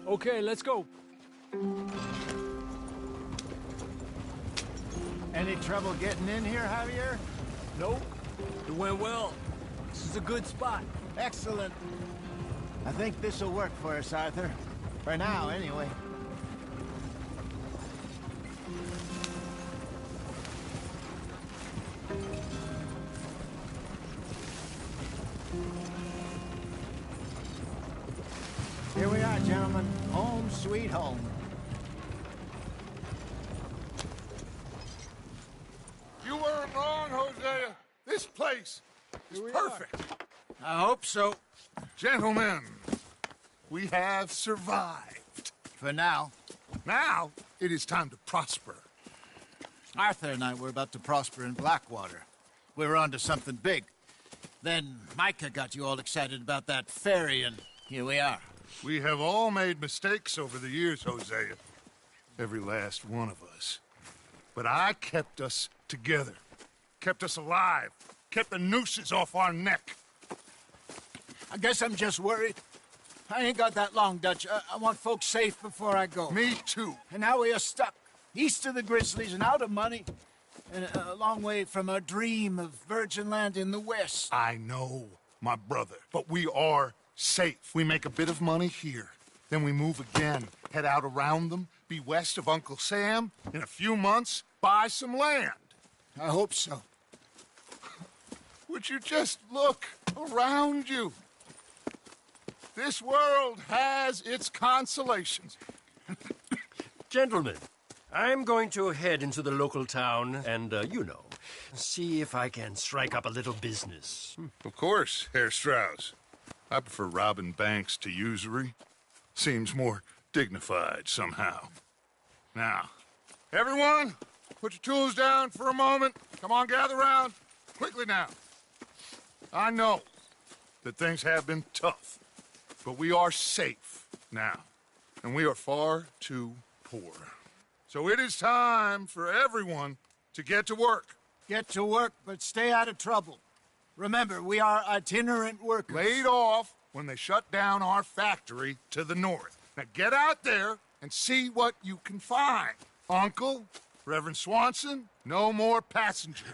Okay, let's go. Any trouble getting in here, Javier? Nope. It went well. This is a good spot. Excellent. I think this'll work for us, Arthur. For now, anyway. Here we are, gentlemen. Home sweet home. You weren't wrong, Hosea. This place is perfect. I hope so. Gentlemen, we have survived. For now. Now, it is time to prosper. Arthur and I were about to prosper in Blackwater. We were onto something big. Then Micah got you all excited about that ferry, and here we are. We have all made mistakes over the years, Hosea. Every last one of us. But I kept us together. Kept us alive. Kept the nooses off our neck. I guess I'm just worried. I ain't got that long, Dutch. I want folks safe before I go. Me too. And now we are stuck. East of the Grizzlies and out of money. And a long way from our dream of virgin land in the west. I know, my brother. But we are safe. We make a bit of money here. Then we move again. Head out around them. Be west of Uncle Sam. In a few months, buy some land. I hope so. Would you just look around you? This world has its consolations. Gentlemen, I'm going to head into the local town and, see if I can strike up a little business. Of course, Herr Strauss. I prefer robbing banks to usury. Seems more dignified somehow. Now, everyone, put your tools down for a moment. Come on, gather round. Quickly now. I know that things have been tough, but we are safe now, and we are far too poor. So it is time for everyone to get to work. Get to work, but stay out of trouble. Remember, we are itinerant workers. Laid off when they shut down our factory to the north. Now get out there and see what you can find. Uncle, Reverend Swanson, no more passengers.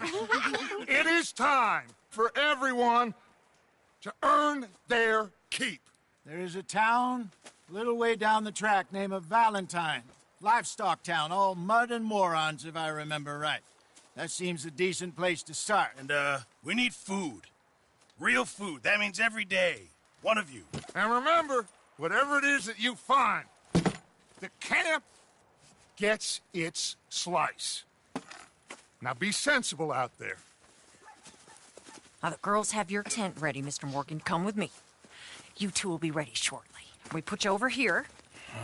It is time for everyone to earn their keep. There is a town a little way down the track named Valentine. Livestock town, all mud and morons, if I remember right. That seems a decent place to start. And, we need food. Real food. That means every day. One of you. And remember, whatever it is that you find, the camp gets its slice. Now be sensible out there. Now, the girls have your tent ready, Mr. Morgan. Come with me. You two will be ready shortly. We put you over here.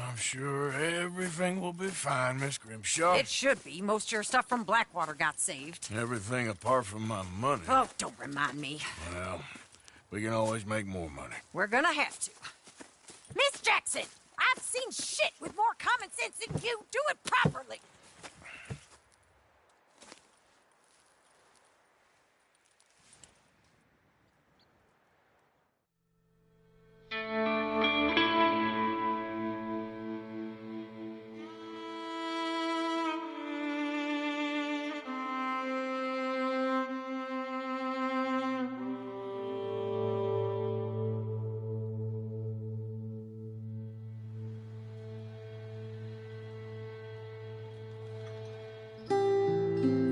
I'm sure everything will be fine, Miss Grimshaw. It should be. Most of your stuff from Blackwater got saved. Everything apart from my money. Oh, don't remind me. Well, we can always make more money. We're gonna have to. Miss Jackson, I've seen shit with more common sense than you. Do it properly.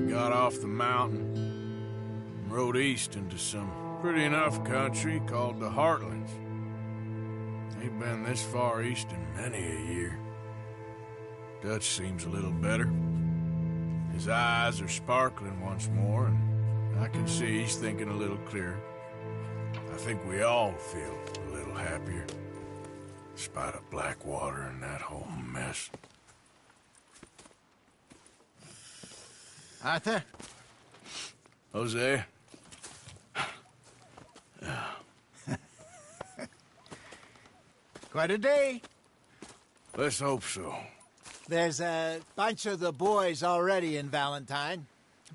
Got off the mountain and rode east into some pretty enough country called the Heartlands. Ain't been this far east in many a year. Dutch seems a little better. His eyes are sparkling once more, and I can see he's thinking a little clearer. I think we all feel a little happier, despite of Blackwater and that whole mess. Arthur? Jose? Quite a day. Let's hope so. There's a bunch of the boys already in Valentine.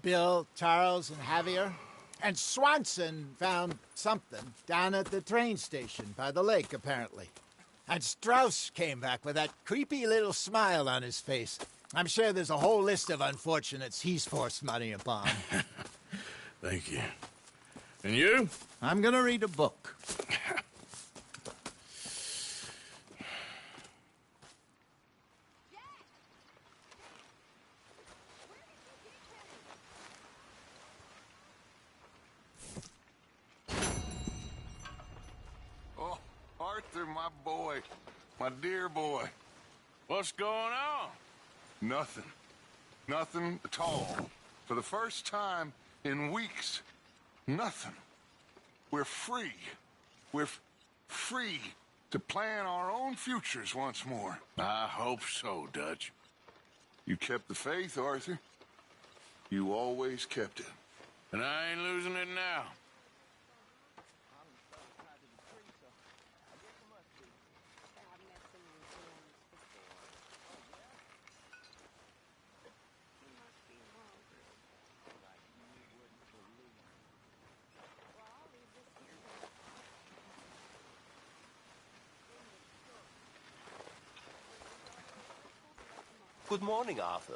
Bill, Charles, and Javier. And Swanson found something down at the train station by the lake, apparently. And Strauss came back with that creepy little smile on his face. I'm sure there's a whole list of unfortunates he's forced money upon. Thank you. And you? I'm gonna read a book. Oh, Arthur, my boy. My dear boy. What's going on? Nothing. Nothing at all. For the first time in weeks, nothing. We're free. We're free to plan our own futures once more. I hope so, Dutch. You kept the faith, Arthur. You always kept it. And I ain't losing it now. Good morning, Arthur.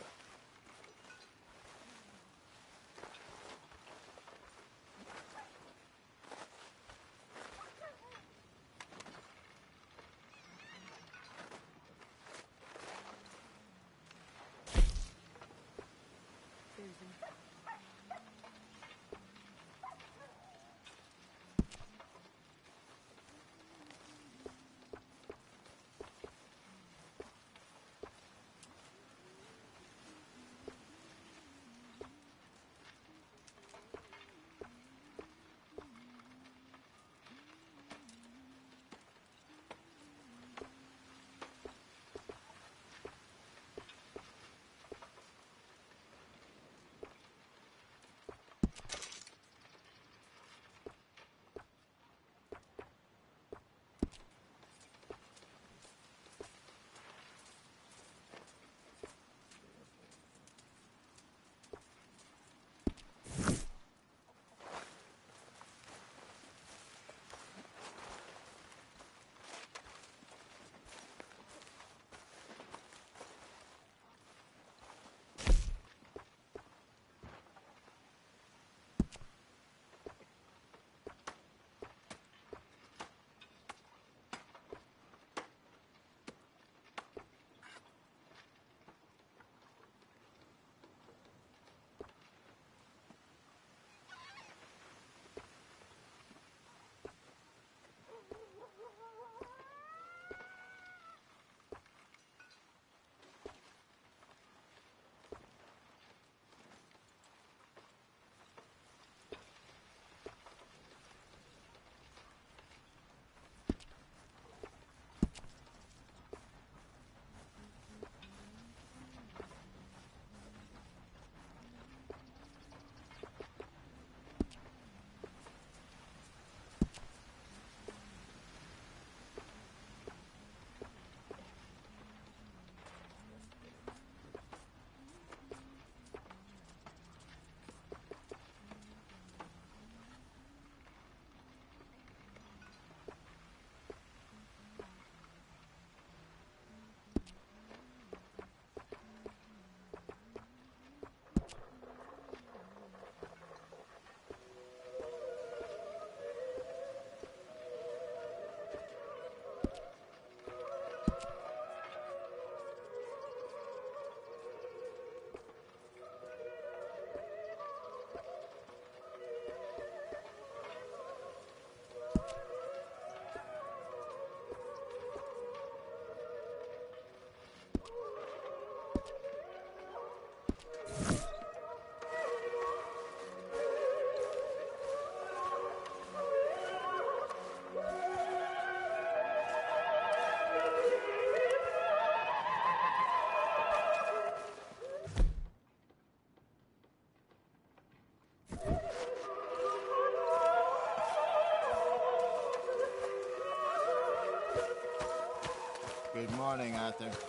Arthur.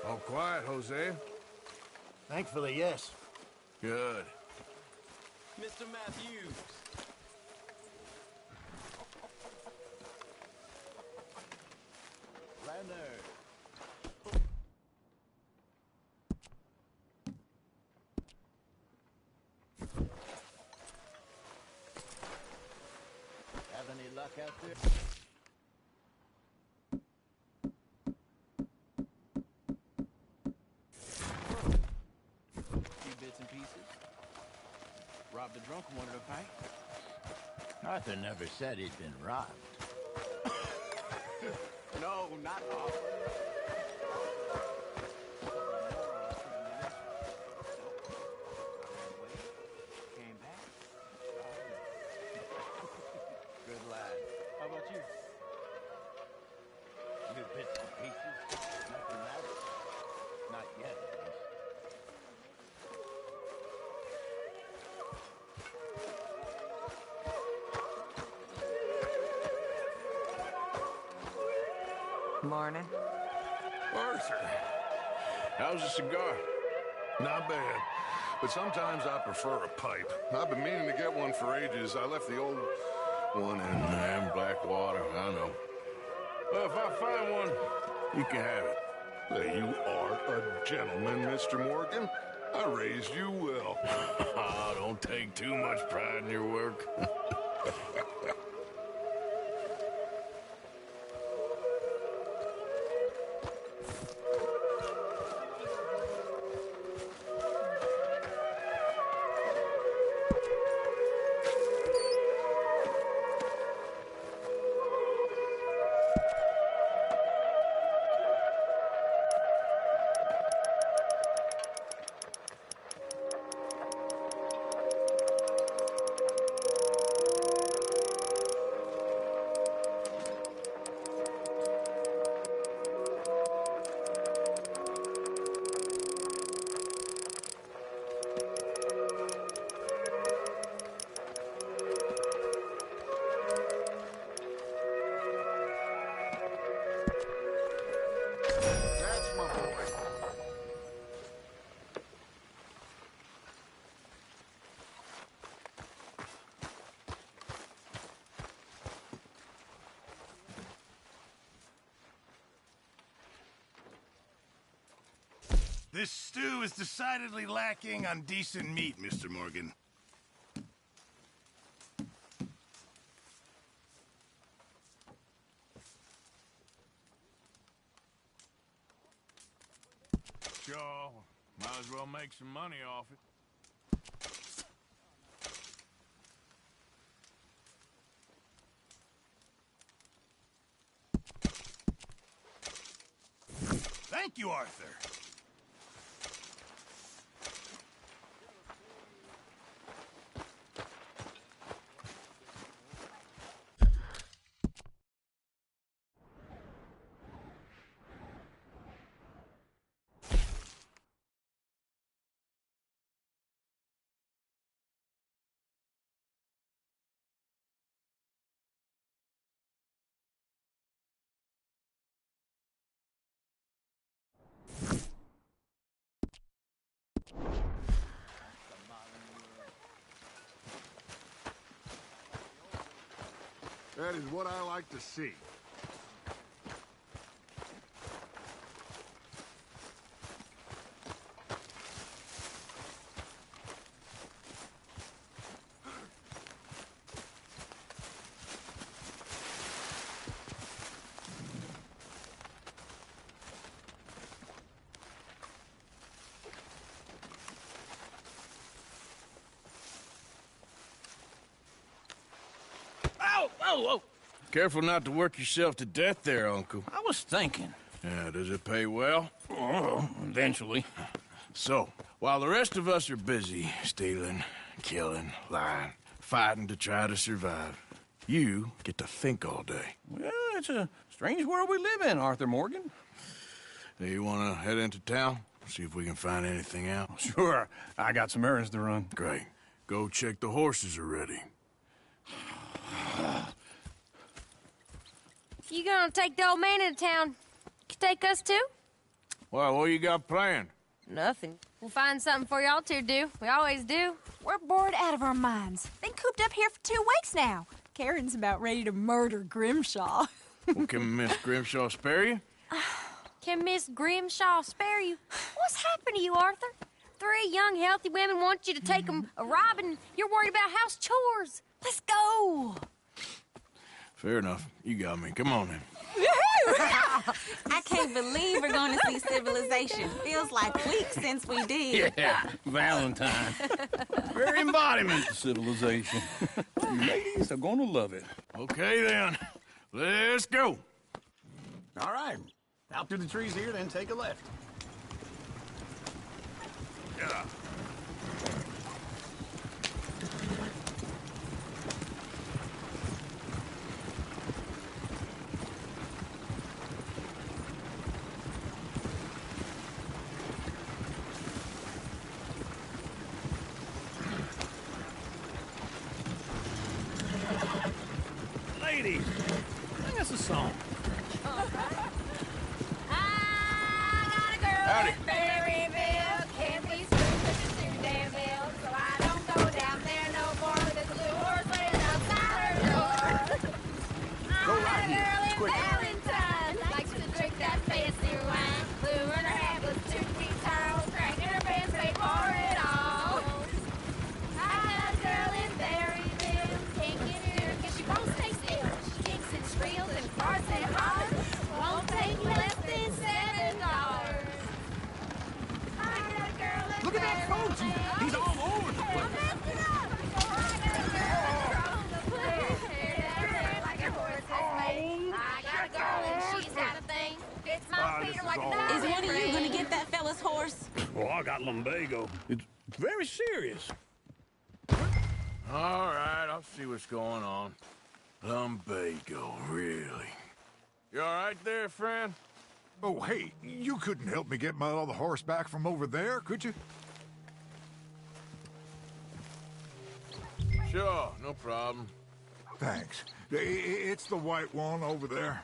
All quiet, Jose? Thankfully, yes. Good. Mr. Matthews. Leonard. Have any luck out there? Few bits and pieces. Robbed a drunk who wanted a fight. Arthur never said he'd been robbed. No, not Arthur. Came back. Good lad. How about you? New bits and pieces. Nothing matters. Not yet, at least. Morning. Arthur, how's the cigar? Not bad. But sometimes I prefer a pipe. I've been meaning to get one for ages. I left the old one in Blackwater, I know. Well, if I find one, you can have it. Hey, you are a gentleman, Mr. Morgan. I raised you well. Don't take too much pride in your work. That's my boy. This stew is decidedly lacking on decent meat, Mr. Morgan. Sure, might as well make some money off it. Thank you, Arthur. That is what I like to see. Ow! Oh, oh! Careful not to work yourself to death there, Uncle. I was thinking. Yeah, does it pay well? Oh, eventually. So, while the rest of us are busy stealing, killing, lying, fighting to try to survive, you get to think all day. Well, it's a strange world we live in, Arthur Morgan. Do you want to head into town? See if we can find anything out? Sure. I got some errands to run. Great. Go check the horses are ready. You gonna take the old man into town? Get take us to? Well, what you got planned? Nothing. We'll find something for y'all to do. We always do. We're bored out of our minds. Been cooped up here for 2 weeks now. Karen's about ready to murder Grimshaw. Well, can Miss Grimshaw spare you? Can Miss Grimshaw spare you? What's happened to you, Arthur? 3 young, healthy women want you to take them a robbing. You're worried about house chores. Let's go. Fair enough. You got me. Come on, then. I can't believe we're going to see civilization. Feels like weeks since we did. Yeah, Valentine. Very embodiment of civilization. You ladies are gonna love it. Okay, then. Let's go. All right. Out through the trees here, then take a left. Yeah. Ladies, sing us a song. Howdy. Berryville, can't be stupid to Danville, so I don't go down there no more with this blue horse laying outside her door. Go right here. Girl in Quick. Valentine likes to drink that fancy wine. Blue in her hand with 2 feet tall, cracking her pants, paid for it all. I got a girl in Berryville, can't get her 'cause she won't stay still. She kicks and squeals and farts and hollers, won't take less than $7. Look at that coach. He's all over the place. Is one of you going to get that fella's horse? Well, I got lumbago. It's very serious. All right, I'll see what's going on. Lumbago, really? You all right there, friend? Oh, hey, you couldn't help me get my other horse back from over there, could you? Sure, no problem. Thanks. It's the white one over there.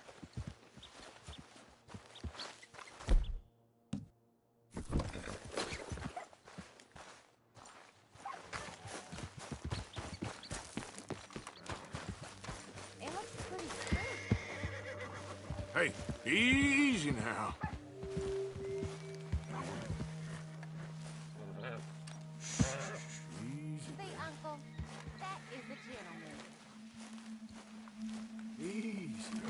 Hey, easy now. See, Uncle, that is the gentleman. Easy.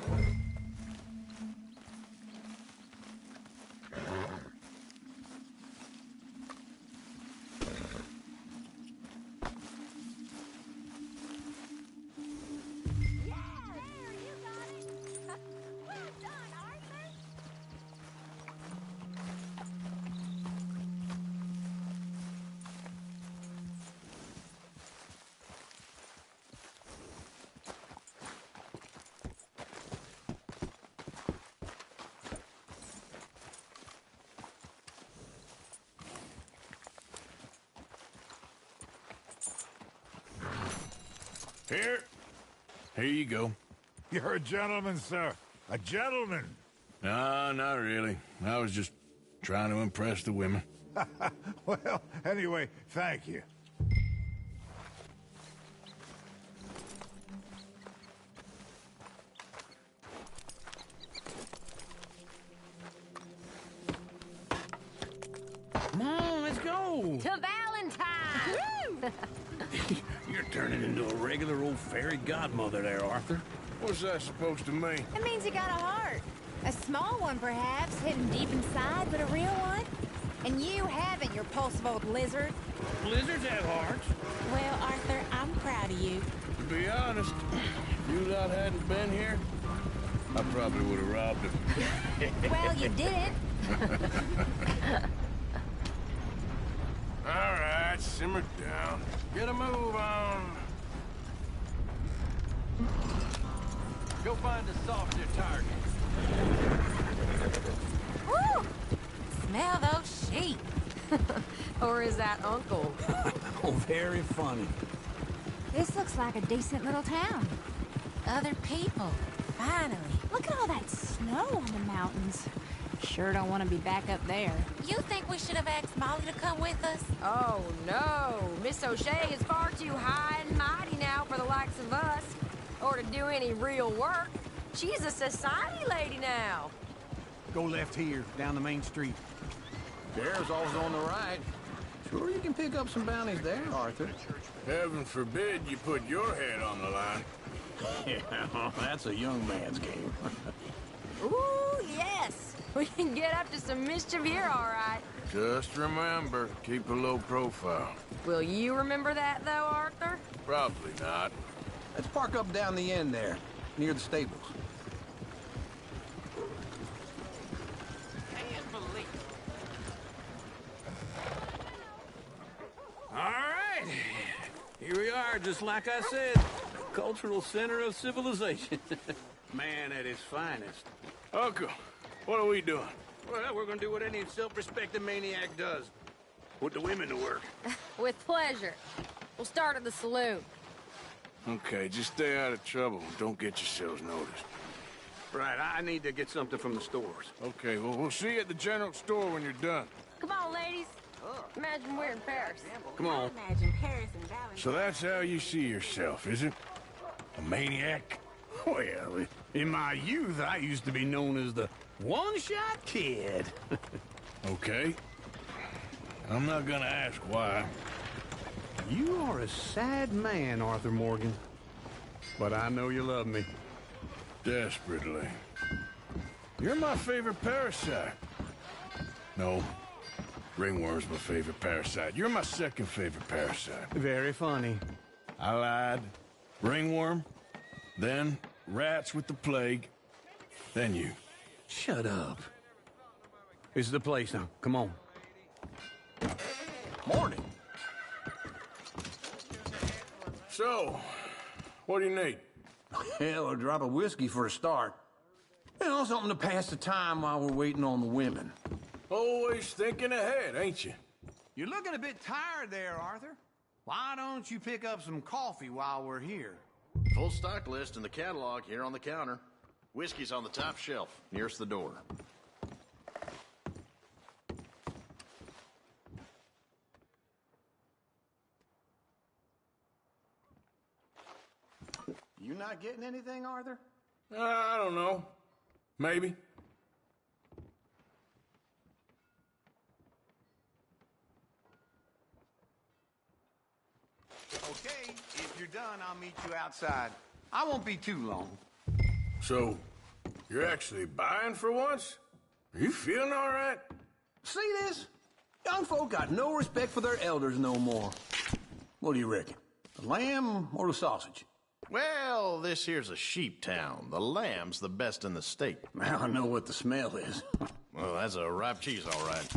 Here you go. You're a gentleman, sir. A gentleman. No, not really. I was just trying to impress the women. Well, anyway, thank you. Come on, let's go. To Valentine! You're turning into a regular old fairy godmother there, Arthur. What's that supposed to mean? It means you got a heart. A small one, perhaps, hidden deep inside, but a real one. And you haven't, you repulsive old lizard. Lizards have hearts. Well, Arthur, I'm proud of you. To be honest, if you lot hadn't been here, I probably would have robbed him. Well, you didn't. All right, simmer down. Get a move on. Go find a softer target. Woo! Smell those sheep. Or is that Uncle? Oh, very funny. This looks like a decent little town. Other people. Finally. Look at all that snow on the mountains. Sure don't want to be back up there. You think we should have asked Molly to come with us? Oh, no. Miss O'Shea is far too high and mighty now for the likes of us, or to do any real work. She's a society lady now. Go left here, down the main street. There's always on the right. Sure you can pick up some bounties there, Arthur. Heaven forbid you put your head on the line. Yeah, that's a young man's game. Ooh, yes. We can get up to some mischief here, all right. Just remember, keep a low profile. Will you remember that, though, Arthur? Probably not. Let's park up down the end there, near the stables. All right. Here we are, just like I said. Cultural center of civilization. Man at his finest. Uncle, what are we doing? Well, we're gonna do what any self-respecting maniac does. Put the women to work. With pleasure. We'll start at the saloon. Okay, just stay out of trouble. Don't get yourselves noticed. Right, I need to get something from the stores. Okay, well, we'll see you at the general store when you're done. Come on, ladies. Imagine we're in Paris. Come on. Imagine Paris and Valentine. So that's how you see yourself, is it? A maniac? Well, in my youth, I used to be known as the one-shot kid. Okay. I'm not gonna ask why. You are a sad man, Arthur Morgan. But I know you love me. Desperately. You're my favorite parasite. No. Ringworm's my favorite parasite. You're my second favorite parasite. Very funny. I lied. Ringworm. Then rats with the plague. Then you. Shut up. This is the place now. Come on. Morning. So, what do you need? Hell, a drop of whiskey for a start. You know, something to pass the time while we're waiting on the women. Always thinking ahead, ain't you? You're looking a bit tired there, Arthur. Why don't you pick up some coffee while we're here? Full stock list in the catalog here on the counter. Whiskey's on the top shelf, nearest the door. You not getting anything, Arthur? I don't know. Maybe. Okay, if you're done, I'll meet you outside. I won't be too long. So, you're actually buying for once? Are you feeling all right? See this? Young folk got no respect for their elders no more. What do you reckon? The lamb or the sausage? Well, this here's a sheep town. The lamb's the best in the state. Now I know what the smell is. Well, that's a ripe cheese, all right.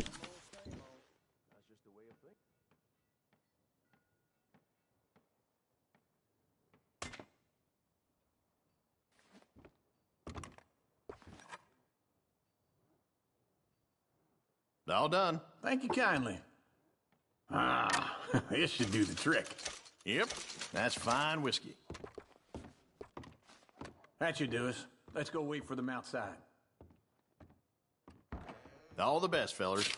All done. Thank you kindly. Ah, this should do the trick. Yep, that's fine whiskey. That should do us. Let's go wait for them outside. All the best, fellers.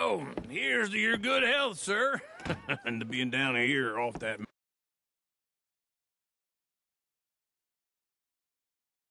Oh, here's to your good health, sir. And to being down here off that